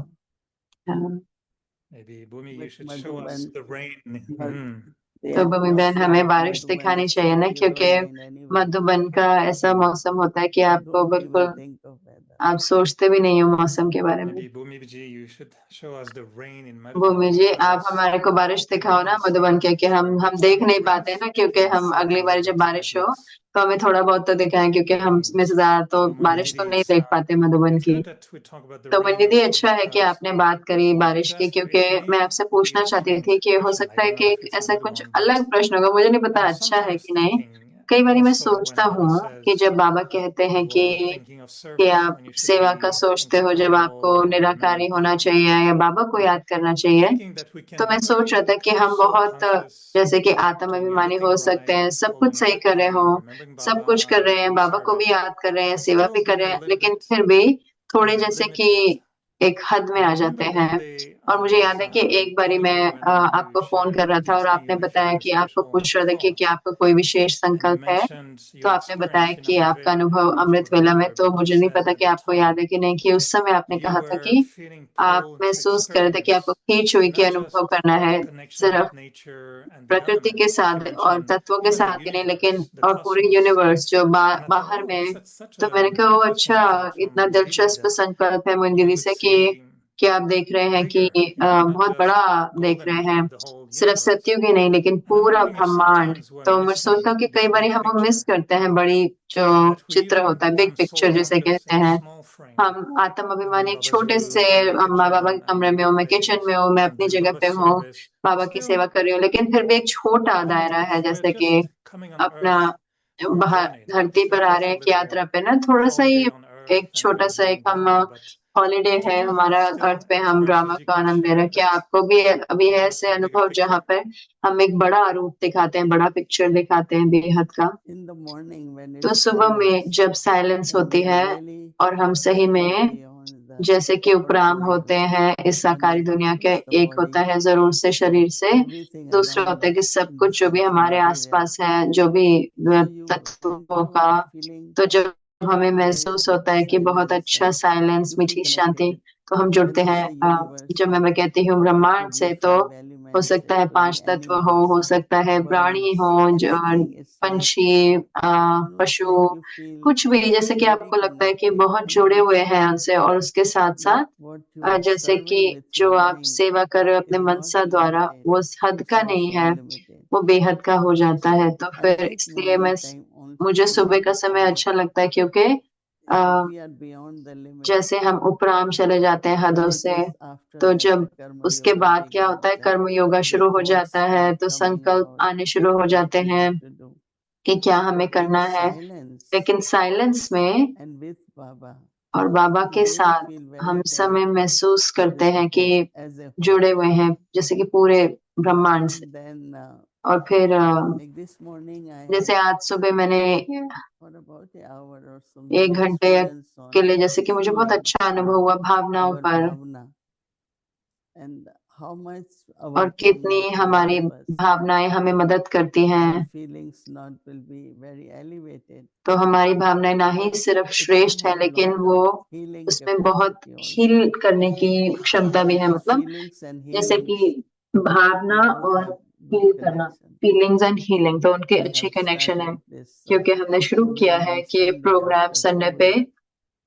तो भूमि बहन, हमें बारिश दिखानी चाहिए ना, क्योंकि मधुबन का ऐसा मौसम होता है कि आपको बिल्कुल, आप सोचते भी नहीं हो मौसम के बारे में। भूमि जी, आप हमारे को बारिश दिखाओ ना मधुबन के, कि हम देख नहीं पाते ना, क्योंकि हम अगली बार जब बारिश हो तो हमें थोड़ा बहुत तो दिखाएं, क्योंकि हम में से ज्यादा तो बारिश तो नहीं देख पाते मधुबन की। तो निधि, अच्छा है कि आपने बात करी बारिश की, क्योंकि मैं आपसे पूछना चाहती थी कि हो सकता है कि ऐसा कुछ अलग प्रश्न होगा, मुझे नहीं पता अच्छा है कि नहीं। कई बार मैं सोचता हूँ कि जब बाबा कहते हैं कि आप सेवा का सोचते हो, जब आपको निराकारी होना चाहिए या बाबा को याद करना चाहिए, तो मैं सोच रहा था कि हम बहुत जैसे कि आत्म अभिमानी हो सकते हैं, सब कुछ सही कर रहे हो, सब कुछ कर रहे हैं, बाबा को भी याद कर रहे हैं, सेवा भी कर रहे हैं, लेकिन फिर भी थोड़े जैसे कि एक हद में आ जाते हैं। और मुझे याद है कि एक बारी मैं आपको फोन कर रहा था और आपने बताया कि आपको पूछ रहा था कि आपको कोई विशेष संकल्प है, तो आपने बताया कि आपका अनुभव अमृत वेला में, तो मुझे नहीं पता कि आपको याद है कि नहीं, कि उस समय आपने कहा था कि आप महसूस कर रहे थे कि आपको खींच हुई की अनुभव करना है, सिर्फ प्रकृति के साथ और तत्वों के साथ ही नहीं, लेकिन और पूरे यूनिवर्स जो बाहर में। तो मैंने कहा, ओ अच्छा, इतना दिलचस्प संकल्प है मोहिनी दीदी से कि आप देख रहे हैं कि बहुत बड़ा देख रहे हैं, सिर्फ सत्युग ही नहीं लेकिन पूरा ब्रह्मांड। तो मैं सोचता हूँ कि कई बार हम मिस करते हैं बड़ी जो चित्र होता है, बिग पिक्चर जिसे कहते हैं। हम आत्म अभिमानी एक छोटे से माँ बाबा के कमरे में हूँ, मैं किचन में हूँ, मैं अपनी जगह पे हूँ, बाबा की सेवा कर रही हूँ, लेकिन फिर भी एक छोटा दायरा है, जैसे कि अपना बाहर धरती पर आ रहे हैं कि यात्रा पे ना, थोड़ा सा ही एक छोटा सा एक हम हॉलीडे है हमारा अर्थ पे, हम ड्रामा का आनंद ले रहे हैं। क्या आपको भी अभी है ऐसे अनुभव जहाँ पर हम एक बड़ा रूप दिखाते हैं, बड़ा पिक्चर दिखाते हैं बेहद का? तो सुबह में जब साइलेंस होती है और हम सही में जैसे कि उपराम होते हैं इस साकारी दुनिया के, एक होता है जरूर से शरीर से, दूसरा होता है कि सब कुछ जो भी हमारे आसपास है, जो भी तत्वों का, तो जब हमें महसूस होता है कि बहुत अच्छा साइलेंस, मीठी शांति, तो हम जुड़ते हैं। जब मैं कहती हूँ ब्रह्मांड से, तो हो सकता है 5 तत्व हो सकता है प्राणी हो, जो पंछी, पशु, कुछ भी, जैसे कि आपको लगता है कि बहुत जुड़े हुए हैं उनसे, और उसके साथ साथ जैसे कि जो आप सेवा कर रहे हो अपने मनसा द्वारा, वो हद का नहीं है, वो बेहद का हो जाता है। तो फिर इसलिए मुझे सुबह का समय अच्छा लगता है, क्योंकि जैसे हम उपराम चले जाते हैं हदों से, तो जब उसके बाद क्या होता है, कर्म योगा शुरू हो जाता है, तो संकल्प आने शुरू हो जाते हैं कि क्या हमें करना है। लेकिन साइलेंस में और बाबा के साथ हम समय महसूस करते हैं कि जुड़े हुए हैं, जैसे कि पूरे ब्रह्मांड से। और फिर जैसे आज सुबह मैंने 1 घंटे के लिए, जैसे कि मुझे बहुत अच्छा अनुभव हुआ भावनाओं पर, और कितनी हमारी भावनाएं हमें मदद करती हैं। तो हमारी भावनाएं ना ही सिर्फ श्रेष्ठ है, लेकिन वो उसमें बहुत हील करने की क्षमता भी है। मतलब जैसे कि भावना और good फील करना, connection. फीलिंग्स एंड हीलिंग, तो उनके We अच्छे have कनेक्शन है, started this क्योंकि हमने शुरू किया program है on कि ये Sunday प्रोग्राम after संडे पे COVID.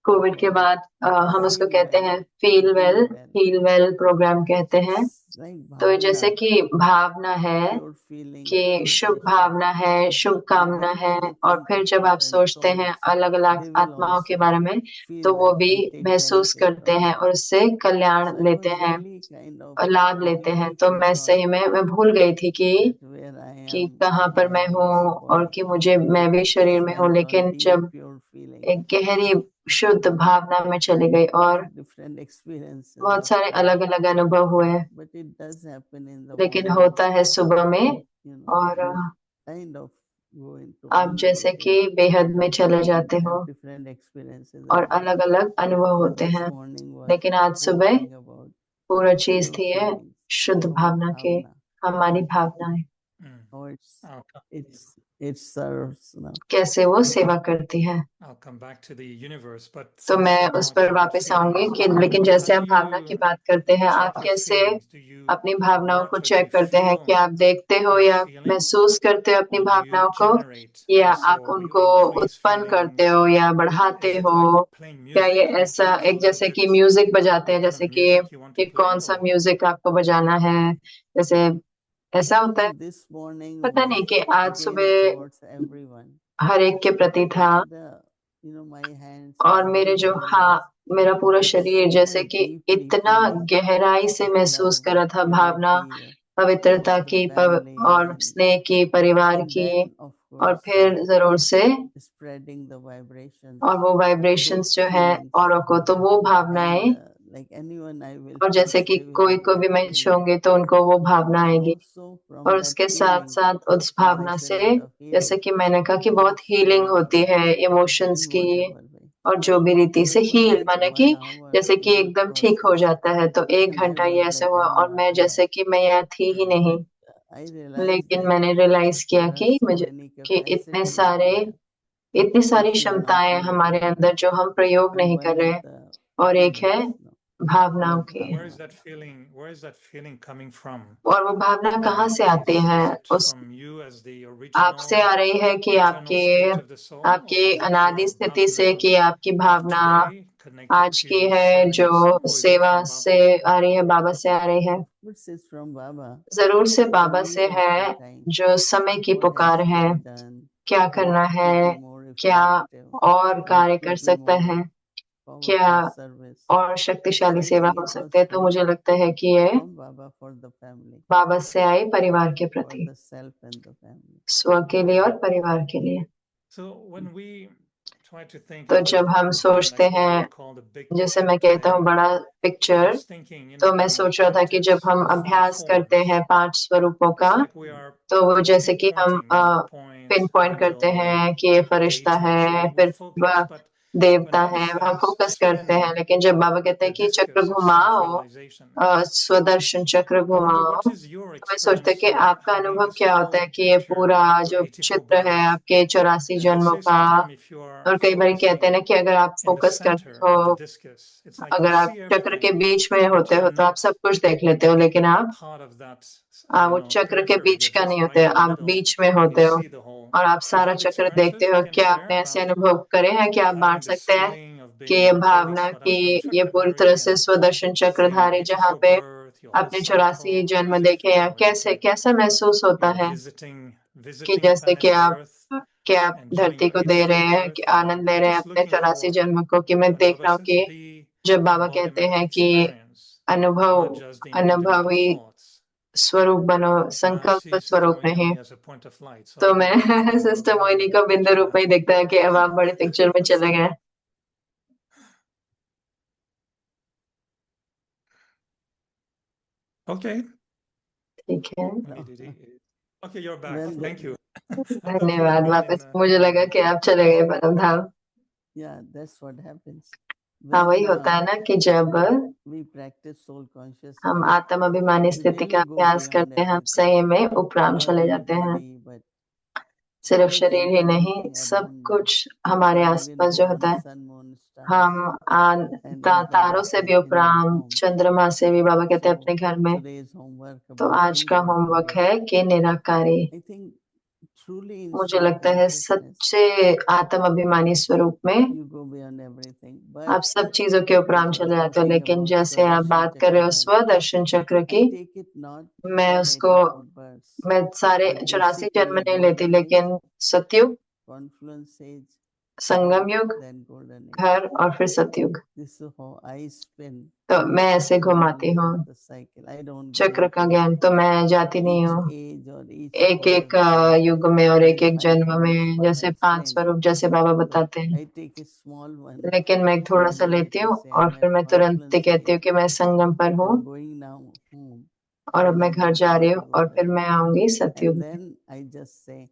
कोविड के बाद हम उसको Feel कहते well, हैं feel well, heal well. Heal well programme कहते So हैं। it's like तो जैसे bhavna, कि भावना है pure feelings, कि pure शुभ passion. भावना है, शुभ And कामना है, whenever you और think फिर of जब आप different सोचते हैं souls, अलग अलग they will आत्माओं के also बारे में, feel तो वो that भी and take महसूस benefit करते from हैं that. और उससे कल्याण So I लेते was हैं really kind of और लाभ लेते हैं। तो beautiful मैं thought सही में मैं भूल गई थी that where I कि am, कहाँ पर I मैं am हूँ also और body. कि मैं भी शरीर Just में हूँ, went on लेकिन deep, जब pure feeling. एक गहरी शुद्ध भावना में चली गई Lot और of different experiences बहुत सारे after अलग that. अलग अनुभव हुए, But it does happen in the लेकिन morning, होता है सुबह में you know, और you kind of go into आप जैसे कि unlimited बेहद में चले and जाते हो have different experiences और every अलग day. अलग अनुभव But होते this हैं, morning was लेकिन आज whole सुबह thing about पूरा चीज pure थी है feelings, शुद्ध our भावना की, bhavna, हमारी भावनाएं how Okay. it serves now. कैसे वो सेवा करती है। I'll come back to the universe, but तो since मैं we're उस talking पर about वापस आऊंगी feelings, कि लेकिन how जैसे do हम भावना की you बात करते हैं, आप check your कैसे feelings? Do you अपनी भावनाओं को watch or do check you करते हैं? feel कि आप देखते हो your या feelings, महसूस करते हो अपनी or do you भावनाओं को, generate? या So आप you उनको increase उत्पन्न करते feelings. हो या बढ़ाते Is it हो? like playing क्या ये music? You ऐसा choose a एक little जैसे कि bit म्यूजिक बजाते हैं, what kind जैसे of कि music you want to कौन play, सा or म्यूजिक आपको बजाना है, जैसे ऐसा I होता है? think this morning पता was नहीं कि आज again सुबह towards everyone. हर एक के प्रति था, And my hands, और my मेरे whole जो body was मेरा पूरा like शरीर so जैसे much कि deeply इतना feeling गहराई से of महसूस love, कर रहा था, भावना purity पवित्रता of the की, family, और स्नेह की, परिवार and की, then of और course फिर जरूर से spreading the vibrations, और वो वाइब्रेशंस those जो है feelings, औरों को, तो वो and भावनाएं, like anyone I will और जैसे touch, कि they will कोई have को भी that मैं feeling. छूंगी तो उनको वो भावना And आएगी, also और from that उसके साथ feeling साथ उस there भावना is a से, lot of जैसे healing कि मैंने कहा कि in बहुत those हीलिंग feelings होती है इमोशंस in की, whatever way. और जो भी रीति So से it was हील like माने 1 कि hour जैसे कि in एकदम ठीक हो process, जाता है, तो 1 and I घंटा ये was ऐसे like हुआ I'm और not मैं here. जैसे कि मैं यहाँ थी ही नहीं, But I realized लेकिन that मैंने रियलाइज किया there are कि so मुझे many कि capacities there इतनी सारी which we are not क्षमताएं हमारे using, अंदर जो हम प्रयोग and नहीं कर one रहे, is the और एक है feelings, भावनाओं pure की। where is bhavana. that feeling? Where is that feeling coming from? और वो भावना कहाँ से आती है? Is it उस from you as the आपसे original आ रही है कि eternal state of the soul, or आपके is it अनादि your स्थिति से, bhavna कि आपकी of भावना today connected आज की to है जो service, or is it सेवा from से Baba? आ रही है, बाबा से आ रही है? Of course, it's from Baba. जरूर से The बाबा need से of है, the time. जो समय की What has पुकार to है, be done? क्या करना What है, could be more क्या effective? और कार्य What कर could be सकता more है, क्या powerful service? और So शक्तिशाली I सेवा think हो it was सकते है। तो मुझे लगता है कि ये from Baba for the family, बाबा से आई परिवार के for प्रति, the self and the family. स्व के लिए और परिवार के लिए। So when we try to think तो of जब हम the सोचते dynamics, what I हैं, would call the big जैसे picture मैं कहता हूँ today, बड़ा I पिक्चर, was thinking, तो मैं when we सोच रहा था कि जब practice हम the 5 अभ्यास करते forms, हैं 5 स्वरूपों का, it's like we are तो वो जैसे कि हम pinpointing points, पिन पॉइंट करते angel, हैं कि ये फरिश्ता deity. So है, we फिर focus, but देवता when Baba है, हम says फोकस करते हैं। spin लेकिन जब बाबा कहते the हैं कि चक्र discus of घुमाओ, self-realization, स्वदर्शन चक्र I wonder घुमाओ, what is your तो मैं सोचते हैं experience कि of आपका having अनुभव this क्या होता whole है कि ये picture पूरा through जो 84 चित्र है births. आपके 84 And they जन्मों say का, sometimes if you are और कई बार कहते हैं ना focusing कि अगर आप in the फोकस करते center of the हो, discus, it's like you अगर आप see चक्र के everything, बीच में but होते हो you're तो आप not सब कुछ देख लेते हो, लेकिन आप part of that, वो चक्र के periphery. बीच You're का just नहीं right होते, in the आप middle बीच में and you होते हो see the whole. और आप Do you सारा have चक्र देखते experiences हो। you can क्या share आपने ऐसे about अनुभव करे हैं कि आप having बांट this सकते हैं feeling of कि being ये a Kali भावना कि Swadharshana ये पूरी तरह Chakradhari से and स्वदर्शन seeing your चक्रधारी, जहाँ 84 पे birth, your whole अपने 84 cycle? How जन्म does it देखे, या feel? Is it कैसे like कैसा महसूस होता you're है visiting कि जैसे कि planet Earth, आप enjoying धरती your को दे रहे 84 हैं, कि birth, and आनंद ले रहे हैं just अपने looking 84 for, जन्म को, कि मैं when देख Baba रहा हूँ says, कि the जब बाबा कहते embodiment हैं कि experience, not just the embodiment of अनुभवी thoughts. स्वरूप बनो, Now I संकल्प see Sister स्वरूप Moini नहीं। only as a point of light, so तो I मैं don't know if you are sister very Mohini big को बिंदु picture, रूप में ही but दिखता है कि अब आप बड़े पिक्चर में चले गए। okay. ठीक है, Okay, you're back. Well, Thank you. I thought you had धन्यवाद। been वापस in मुझे लगा कि आप चले गए परम धाम। yeah, that's what happens. हाँ, When वही होता है ना कि जब we practice soul consciousness, हम आत्म अभिमानी we स्थिति का really go अभ्यास beyond करते हैं, हम everything, सही में उपराम not चले only जाते हैं। body, but सिर्फ शरीर ही नहीं, सब कुछ हमारे आसपास जो होता है, हम तारों से भी उपराम, चंद्रमा से भी, बाबा कहते हैं अपने घर में। तो आज का होमवर्क है कि निराकारी। मुझे लगता है सच्चे आत्म अभिमानी स्वरूप में आप सब चीजों के उपराम चले जाते हो, लेकिन जैसे आप बात कर रहे हो स्वदर्शन चक्र की, मैं सारे 84 जन्म नहीं लेती, लेकिन सतयुग, संगम युग, घर और फिर सतयुग, तो मैं ऐसे घुमाती हूँ चक्र का ज्ञान। तो मैं जाती नहीं हूँ एक एक युग में और एक एक जन्म में, जैसे 5 स्वरूप जैसे बाबा बताते हैं, लेकिन मैं थोड़ा सा लेती हूँ और फिर मैं तुरंत ही कहती हूँ कि मैं संगम पर हूँ और अब मैं घर जा रही हूँ और फिर मैं आऊंगी सतयुग में।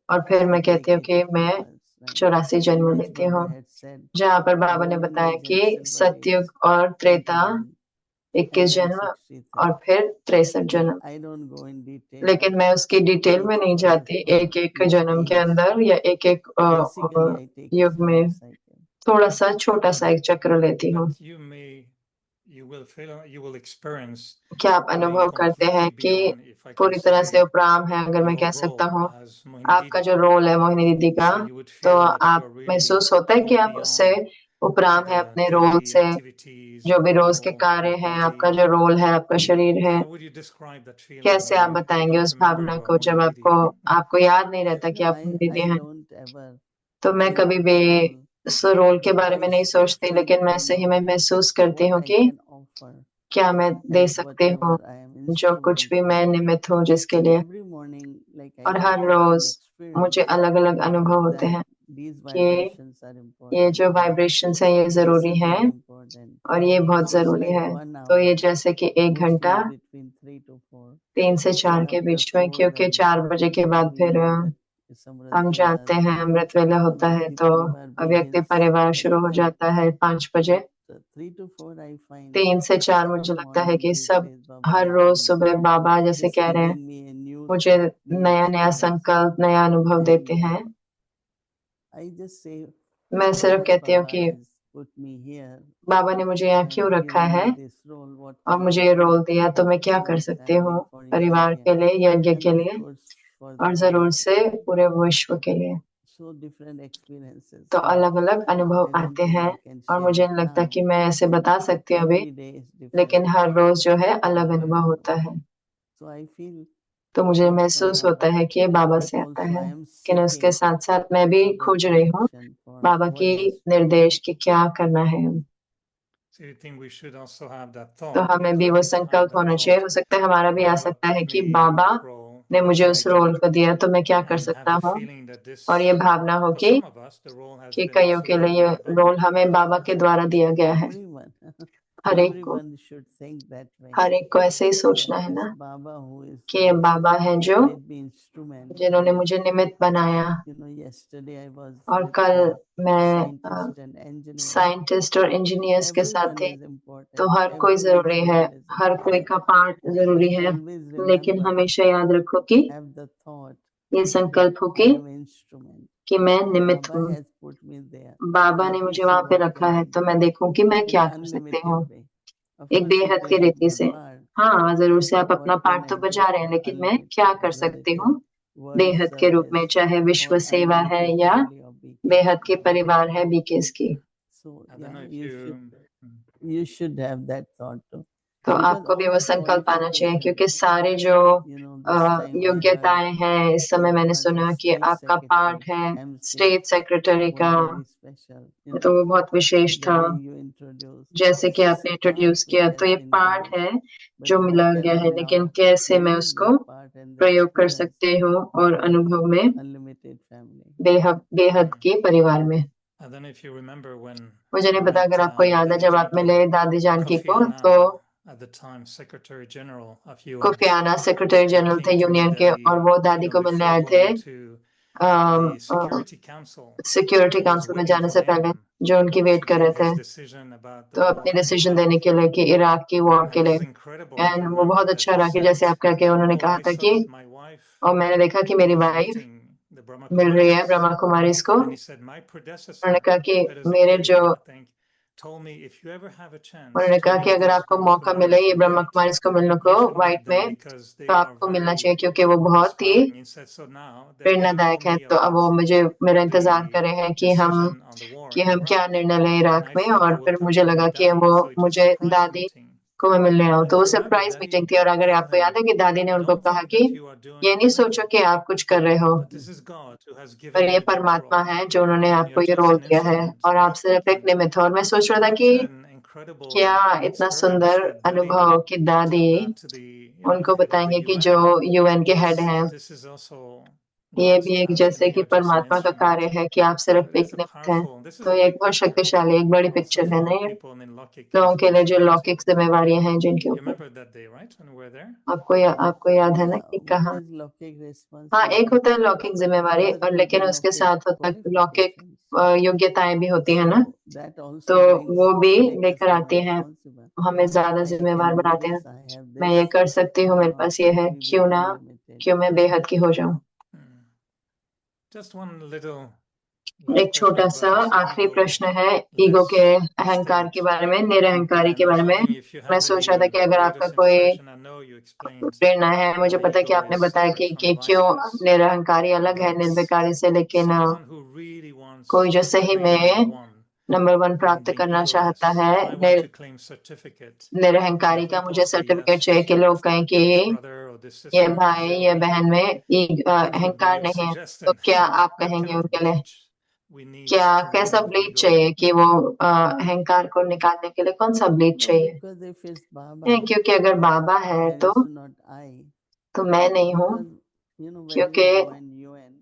और फिर मैं कहती हूँ कि मैं 84 जन्म लेती हूँ, जहाँ पर बाबा ने बताया कि सतयुग और त्रेता 21 जन्म और फिर 63 जन्म। लेकिन मैं उसकी डिटेल में नहीं जाती एक एक जन्म के अंदर या एक एक युग में, थोड़ा सा छोटा सा एक चक्र लेती हूँ। क्या आप अनुभव करते हैं कि पूरी तरह से उपराम है, अगर मैं कह सकता हूँ, आपका जो रोल है मोहिनी दीदी का, तो आप महसूस होता है कि आप उससे उपराम है अपने रोल से, जो भी रोज के कार्य हैं, आपका जो रोल है, आपका शरीर है, कैसे आप बताएंगे उस भावना को जब आपको याद नहीं रहता कि आप दीदी हैं? तो मैं कभी भी उस रोल के बारे में नहीं सोचती, लेकिन मैं सही में महसूस करती हूँ कि क्या मैं दे सकती हूँ जो कुछ भी मैं निमित्त हूँ जिसके लिए। और हर रोज मुझे अलग अलग अनुभव होते हैं कि ये जो वाइब्रेशंस है ये जरूरी है और ये बहुत जरूरी है। तो ये जैसे कि 1 घंटा 3 से 4 के बीच में, क्योंकि 4 बजे के बाद फिर हम जानते हैं अमृत वेला होता है, तो अव्यक्ति परिवार शुरू हो जाता है 5 बजे। 3 से 4 मुझे लगता है कि सब हर रोज सुबह बाबा जैसे कह रहे हैं, मुझे नया नया संकल्प, नया अनुभव देते हैं। मैं सिर्फ कहती हूँ कि बाबा ने मुझे यहाँ क्यों रखा है और मुझे ये रोल दिया, तो मैं क्या कर सकती हूँ परिवार के लिए, यज्ञ के लिए और जरूर से पूरे विश्व के लिए। तो अलग अलग अनुभव आते हैं और मुझे नहीं लगता कि मैं ऐसे बता सकती हूँ अभी, लेकिन हर रोज जो है अलग अनुभव होता है। तो मुझे महसूस होता है कि ये बाबा से आता है, लेकिन उसके साथ साथ मैं भी खोज रही हूँ बाबा की निर्देश कि क्या करना है। तो हमें भी वो संकल्प होना चाहिए। हो सकता है हमारा भी आ सकता है कि बाबा ने मुझे उस रोल को दिया, तो मैं क्या कर सकता हूँ, और ये भावना हो कि कईयों के लिए ये रोल हमें बाबा के द्वारा दिया गया है। हर एक को ऐसे ही सोचना है ना कि ये बाबा है जो जिन्होंने मुझे निमित्त बनाया। और कल मैं साइंटिस्ट और इंजीनियर्स के साथ थी, तो हर कोई जरूरी है, हर कोई का पार्ट जरूरी है, लेकिन हमेशा याद रखो कि ये संकल्प हो कि मैं निमित्त हूँ। बाबा ने मुझे वहां पे रखा है, तो मैं देखूं कि मैं क्या कर सकती हूँ एक बेहद की रीति से। हाँ, जरूर से आप अपना पार्ट तो बजा रहे हैं, लेकिन मैं क्या कर सकती हूँ बेहद के रूप में, चाहे विश्व सेवा है या बेहद के परिवार है बीकेस की। तो आपको भी वो संकल्प आना चाहिए, क्योंकि सारे जो योग्यताएं हैं इस समय मैंने सुना कि आपका पार्ट है स्टेट सेक्रेटरी का, तो वो बहुत विशेष था जैसे कि आपने इंट्रोड्यूस किया। तो ये पार्ट है जो मिला गया है, लेकिन कैसे मैं उसको प्रयोग कर सकती हूँ और अनुभव में बेहद के परिवार में। मुझे नहीं पता अगर आपको याद है, जब आप मिले दादी जानकी को, तो कोफी आना सेक्रेटरी जनरल थे यूनियन के, और वो दादी को मिलने आए थे सिक्योरिटी काउंसिल में जाने से पहले, जो उनकी वेट कर रहे थे, तो अपनी डिसीजन देने के लिए कि इराक की वॉर के लिए। एंड वो बहुत अच्छा रहा कि जैसे आप करके उन्होंने कहा था कि, और मैंने देखा कि मेरी वाइफ मिल रही है ब्रह्मा कुमारी को। उन्होंने कहा कि मेरे जो उन्होंने कहा कि अगर आपको मौका मिले ये ब्रह्मा कुमारी को मिलने को व्हाइट में, तो आपको मिलना चाहिए क्योंकि वो बहुत ही प्रेरणादायक है। तो अब वो मुझे मेरा इंतजार कर रहे हैं कि हम क्या निर्णय लें इराक में। और फिर मुझे लगा कि वो मुझे दादी को मैं मिलने आऊँ, तो वो सरप्राइज मीटिंग थी। और अगर आपको याद है कि दादी ने उनको कहा कि ये नहीं सोचो कि आप कुछ कर रहे हो, पर ये परमात्मा है जो उन्होंने आपको ये रोल दिया है और आप सिर्फ एक निमित्त हो। और मैं सोच रहा था कि क्या इतना सुंदर अनुभव कि दादी उनको बताएंगे कि जो यूएन के हेड हैं, ये भी एक जैसे कि परमात्मा का कार्य है कि आप सिर्फ एक निमित्त हैं। तो ये एक बहुत शक्तिशाली एक बड़ी पिक्चर है ना, ये लोगों के लिए जो लौकिक जिम्मेवारियां हैं जिनके ऊपर। आपको याद है ना कि कहा, हाँ, एक होता है लौकिक जिम्मेवारी और लेकिन उसके साथ होता है लौकिक योग्यताएं भी होती है ना, तो वो भी लेकर आती हैं, हमें ज्यादा जिम्मेवार बनाते हैं। मैं ये कर सकती हूँ, मेरे पास ये है, क्यों मैं बेहद की हो जाऊं। एक छोटा सा आखिरी प्रश्न है ईगो के अहंकार के बारे में, निरअहंकारी के बारे में। मैं सोच रहा था कि अगर आपका कोई प्रेरणा है, मुझे पता है कि आपने बताया कि क्यों निरअहंकारी अलग है निर्विकारी से, लेकिन कोई जो सही में नंबर 1 प्राप्त करना चाहता है, निरअहंकारी का मुझे सर्टिफिकेट चाहिए कि लोग कहें कि ये भाई ये बहन में अहंकार नहीं है, तो क्या आप कहेंगे उनके लिए? क्या कैसा ब्लीच चाहिए कि वो अहंकार को निकालने के लिए कौन सा ब्लीच चाहिए? क्योंकि अगर बाबा है तो मैं नहीं हूँ, क्योंकि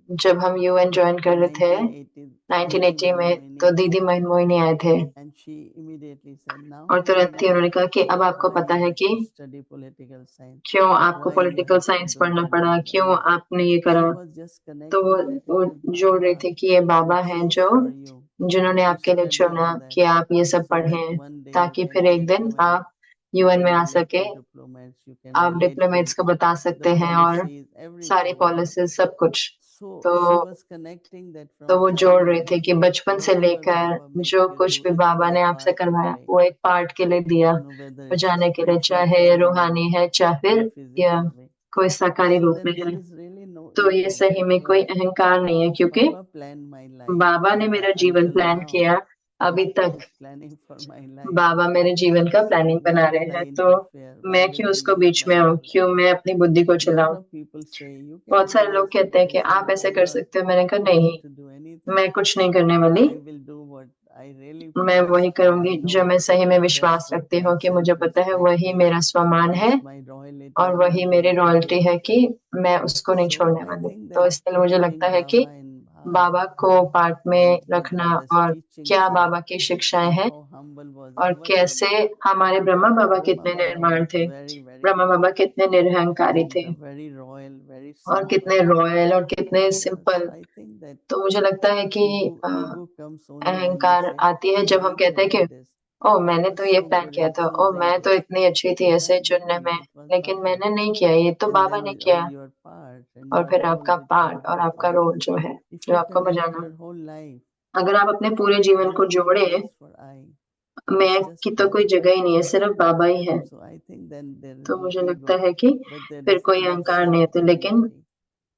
जब हम यूएन ज्वाइन कर रहे थे 1980 में, तो दीदी मोहिनी आए थे और तुरंत ही उन्होंने कहा कि अब आपको पता है कि क्यों आपको पॉलिटिकल साइंस पढ़ना पड़ा, क्यों आपने ये करा। तो वो जोड़ रहे थे कि ये बाबा हैं जिन्होंने आपके लिए चुना कि आप ये सब पढ़ें, ताकि फिर एक दिन आप यूएन में आ सके, आप डिप्लोमेट्स को बता सकते हैं और सारी पॉलिसीज सब कुछ। तो वो जोड़ रहे थे कि बचपन से लेकर जो कुछ भी बाबा ने आपसे करवाया वो एक पार्ट के लिए दिया, बजाने के लिए, चाहे रूहानी है चाहे फिर या कोई साकारी रूप में है। तो ये सही में कोई अहंकार नहीं है, क्योंकि बाबा ने मेरा जीवन प्लान किया। अभी तक बाबा मेरे जीवन का प्लानिंग बना रहे हैं, तो मैं क्यों उसको बीच में आऊं, क्यों मैं अपनी बुद्धि को चलाऊं। बहुत सारे लोग कहते हैं कि आप ऐसे कर सकते हो, मैंने कहा नहीं, मैं कुछ नहीं करने वाली, मैं वही करूंगी जो मैं सही में विश्वास रखती हूँ कि मुझे पता है वही मेरा स्वमान है और वही मेरी रॉयल्टी है कि मैं उसको नहीं छोड़ने वाली। तो इसलिए मुझे लगता है कि बाबा को पार्ट में रखना और क्या बाबा की शिक्षाएं हैं और कैसे हमारे ब्रह्मा बाबा कितने निर्माण थे, ब्रह्मा बाबा कितने निरहंकारी थे और कितने रॉयल और कितने सिंपल। तो मुझे लगता है कि अहंकार आती है जब हम कहते हैं कि ओ मैंने तो ये प्लान किया था, ओ मैं तो इतनी अच्छी थी ऐसे चुनने में, लेकिन मैंने नहीं किया, ये तो बाबा ने किया। और फिर आपका पार्ट और आपका रोल जो है, जो आपको बजाना, अगर आप अपने पूरे जीवन को जोड़े, मैं की तो कोई जगह ही नहीं है, सिर्फ बाबा ही है। तो मुझे लगता है कि फिर कोई अहंकार नहीं है, लेकिन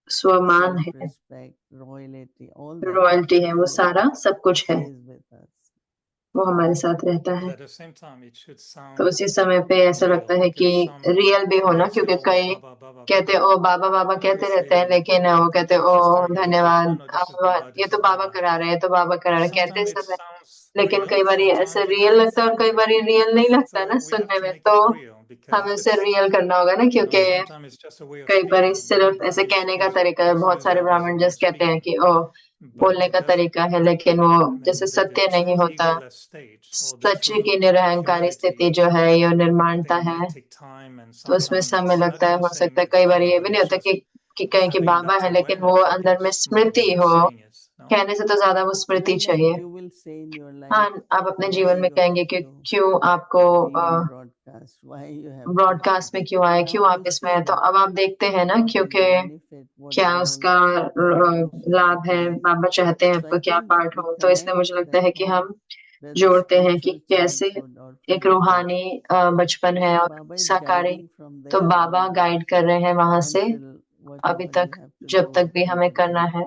स्वमान है, रॉयल्टी है, वो सारा सब कुछ है, वो हमारे साथ रहता है। तो उसी समय पे ऐसा लगता है कि रियल भी होना, क्योंकि कई कहते ओ बाबा बाबा कहते रहते हैं, लेकिन वो कहते ओ धन्यवाद, ये तो बाबा करा रहे हैं, तो बाबा करा रहे कहते सब है, लेकिन कई बार ऐसे रियल लगता है और कई बार रियल नहीं लगता ना सुनने में। तो हमें उसे रियल करना होगा ना, क्योंकि कई बार सिर्फ ऐसे कहने का तरीका है। बहुत सारे ब्राह्मण जैसे कहते हैं कि ओ बोलने का तरीका है, लेकिन वो जैसे सत्य नहीं होता। सच्चे की निरअहंकारी स्थिति जो है ये निर्माणता है, तो उसमें समय लगता है। हो सकता है कई बार ये भी नहीं होता कि कहीं कि बाबा है लेकिन वो अंदर में स्मृति हो now? कहने से तो ज्यादा वो स्मृति Why, like चाहिए। you will say in your हाँ, life, आप अपने why जीवन में you कहेंगे have कि to क्यों आपको be in broadcast, why you have to. Broadcast में क्यों आए, Now क्यों आप you इसमें see हैं। तो that अब आप देखते हैं ना, what is क्योंकि the benefit, what क्या role उसका Baba wants you लाभ to है, play. बाबा चाहते हैं So आपको I क्या think that पार्ट we हो। तो इसलिए मुझे connect लगता है कि that हम whether जोड़ते हैं कि spiritual कैसे childhood or एक physical. रूहानी बचपन है So और Baba is साकारी। guiding from तो there बाबा onwards गाइड कर रहे हैं वहां से until अभी whatever तक, you have to जब do तक भी till हमें the करना end. है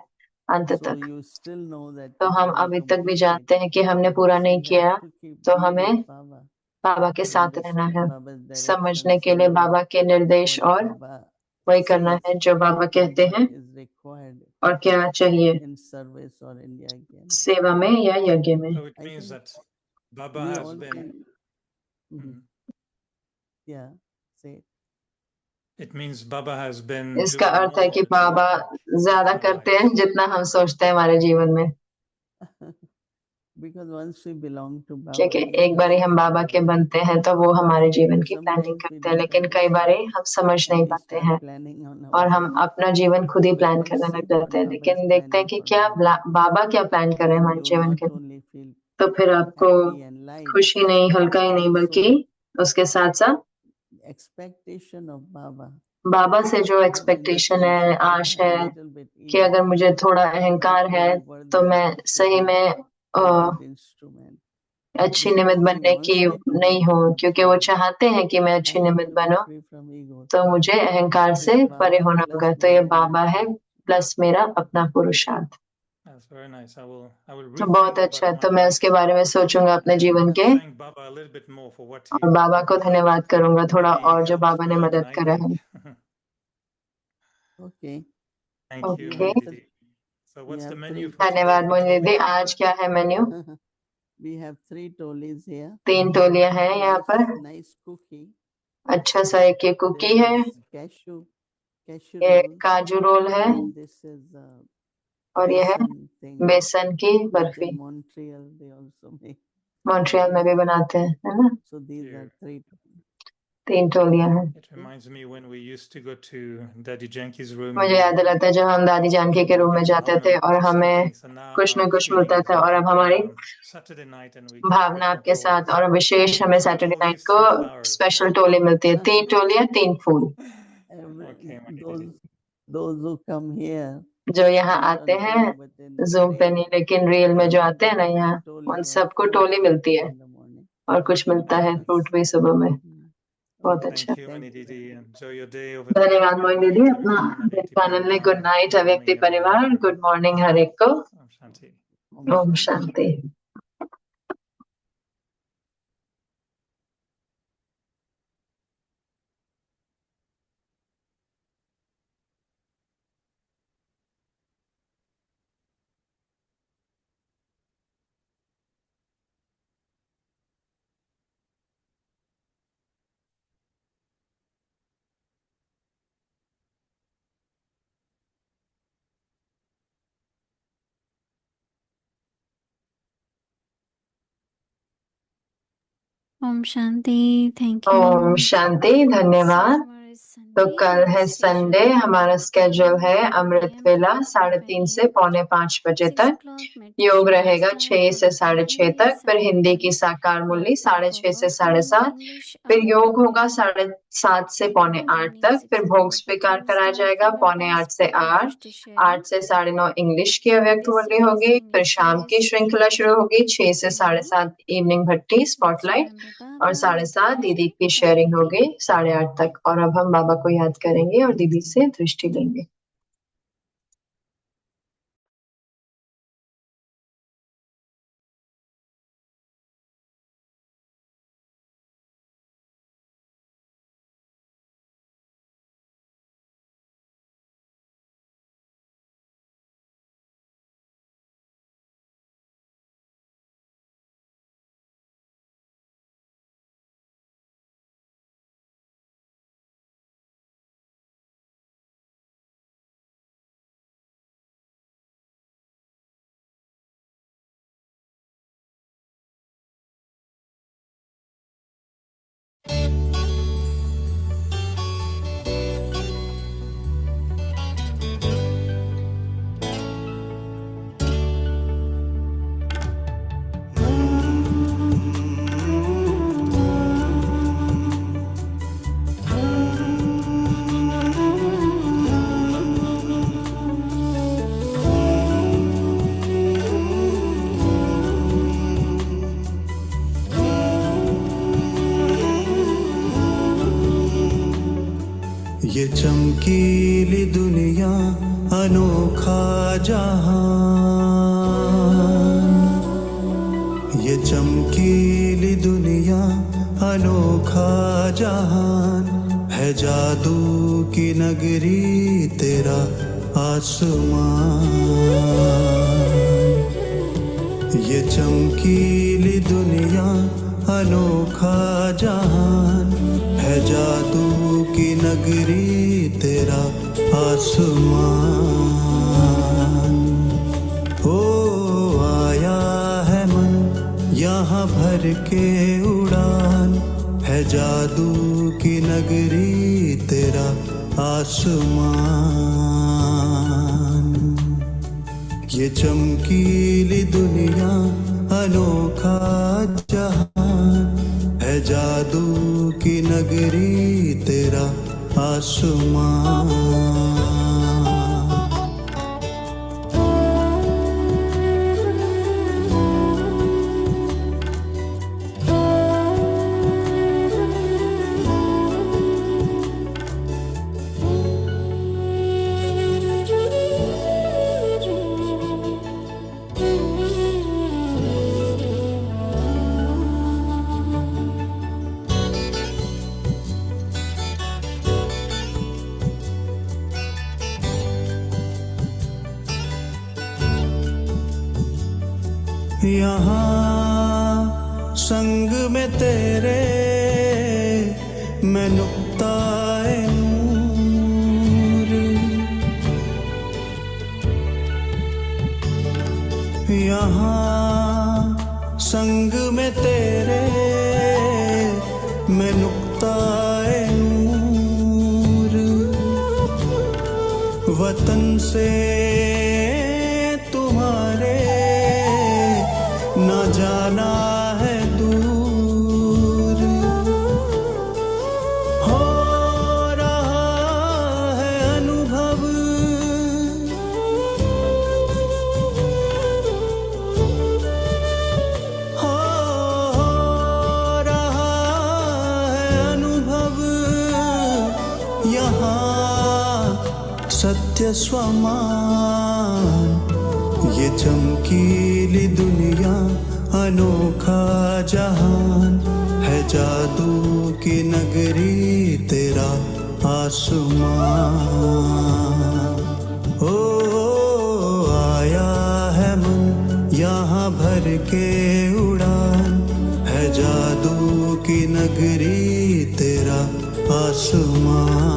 अंत So तक। you still know that तो you हम haven't अभी तक भी completed. जानते हैं कि हमने पूरा So नहीं you किया, have to keep तो be हमें with Baba बाबा के to साथ रहना understand है, Baba's directions समझने के लिए and do बाबा के निर्देश, what और Baba वही करना says है जो बाबा and कहते what हैं is required और क्या चाहिए in service or in yajna. सेवा में या यज्ञ में। So it I means think that Baba we has all been. can. Mhm. Yeah, say it. It means Baba has been इसका doing अर्थ है कि more बाबा ज्यादा in our करते lives. हैं जितना हम सोचते हैं हमारे जीवन में। Because once we belong to Baba, क्योंकि he एक बारी हम plays बाबा our के life. बनते हैं तो वो हमारे जीवन की प्लानिंग Sometimes we करते हैं, don't लेकिन कई बारी understand हम समझ नहीं and we पाते start हैं planning on और our हम own. अपना जीवन खुद ही But प्लान let's करने see लग what जाते हैं, Baba is लेकिन देखते हैं planning कि for क्या my life. बाबा क्या प्लान कर रहे हैं Then हमारे you जीवन not के लिए। only feel तो फिर आपको happy and light, खुशी नहीं, हल्का ही नहीं, बल्कि also उसके साथ साथ expectation of Baba. बाबा से जो When the एक्सपेक्टेशन sense है, that I आश have है little bit कि ego, अगर मुझे थोड़ा I'm not अहंकार है really तो worthy मैं to सही be में a good instrument. अच्छी Because निमित्त he बनने की wants me to be नहीं a हूँ, good क्योंकि वो instrument. चाहते हैं कि मैं I अच्छी have निमित्त to be बनूं, free from ego. तो So मुझे अहंकार this से is परे Baba होना plus होगा। तो my ये own बाबा है effort. प्लस मेरा अपना पुरुषार्थ। That's very nice. I will तो बहुत rethink अच्छा है, about तो my मैं life उसके बारे में सोचूंगा अपने जीवन and के, thank Baba a little bit more for what और बाबा को धन्यवाद करूंगा थोड़ा maybe और जो helped बाबा ने more than मदद I करा did. है। Okay. Thank you, We okay, have Moni three, Didi. So we what's the have menu three, for today? धन्यवाद मोनी दीदी। आज क्या है menu? we have three tolis here. 3 टोलियां हैं यहाँ Nice, पर। nice cookie. अच्छा सा एक ये कुकी There है, is cashew ये roll, काजू रोल है, and this is और ये है besan thing, बेसन की which barfi. in Montreal they also make. Montreal में भी बनाते हैं, है ना। So these Here. are three. 3 टोलियां हैं। It reminds me when we used to go to Daddy Janki's room मुझे in याद दिलाता है जब हम दादी जानकी के रूम में जाते थे और हमें something. So now कुछ न our कुछ feeling मिलता is था, we और come अब to हमारी Saturday night and we Bhavna special आपके साथ, tolis. और विशेष हमें 3 सैटरडे नाइट tolis, को 3 flowers. स्पेशल टोली मिलती है। 3 टोलियां 3 फूल। Okay, Moni Those Didi. who come here, जो यहाँ not आते on हैं Zoom but in जूम पे real, नहीं, लेकिन रियल में they जो all आते हैं ना get यहाँ, toli उन or सबको fruit टोली मिलती something है in the morning. और कुछ मिलता Very है, nice. फ्रूट भी सुबह में। बहुत अच्छा। Thank you, Thank Moni you. Didi. Enjoy your day over there. धन्यवाद मोइन Good दीदी। night, अपना everyone. दिन Avyakti का आनंद लें। Good Pariyar. नाइट Good अव्यक्ति morning, everyone. परिवार। गुड मॉर्निंग हर एक को। Om Shanti. Om ओम Shanti. शांति। ओम शांति। थैंक ओम यू। शांति, धन्यवाद। तो कल है संडे, हमारा स्केड्यूल है अमृत वेला 3:30 से 4:45 बजे तक। योग रहेगा 6 से 6:30 तक। फिर हिंदी की साकार मुरली 6:30 से 7:30। फिर योग होगा 7:30 से 7:45 तक। फिर भोग स्वीकार कराया जाएगा 7:45 से 8। 8 से 9:30 इंग्लिश की अव्यक्त मुरली होगी। फिर शाम की श्रृंखला शुरू होगी 6 से 7:30 इवनिंग भट्टी स्पॉटलाइट, और 7:30 दीदी की शेयरिंग होगी 8:30 तक। और अब हम बाबा को याद करेंगे और दीदी से दृष्टि लेंगे। चमकीली दुनिया अनोखा जहान, ये चमकीली दुनिया अनोखा जहान है, जादू की नगरी तेरा आसमान। ये चमकीली दुनिया अनोखा जहान है, जादू की नगरी तेरा आसमान। ओ आया है मन यहाँ भर के उड़ान, है जादू की नगरी तेरा आसमान। ये चमकीली दुनिया अनोखा जहान है, जादू की नगरी तेरा आसमान। यहाँ संग में तेरे मैं नुक्ताए नूर, यहाँ संग में तेरे मैं नुक्ताए नूर। वतन से तुम्हारे न जाना है दूर, हो रहा है अनुभव हो रहा है अनुभव। यहाँ सत्य स्वमान, ये चमकीली दुनिया अनोखा जहान है, जादू की नगरी तेरा आसमान। ओ आया है मन यहाँ भर के उड़ान, है जादू की नगरी तेरा आसमान।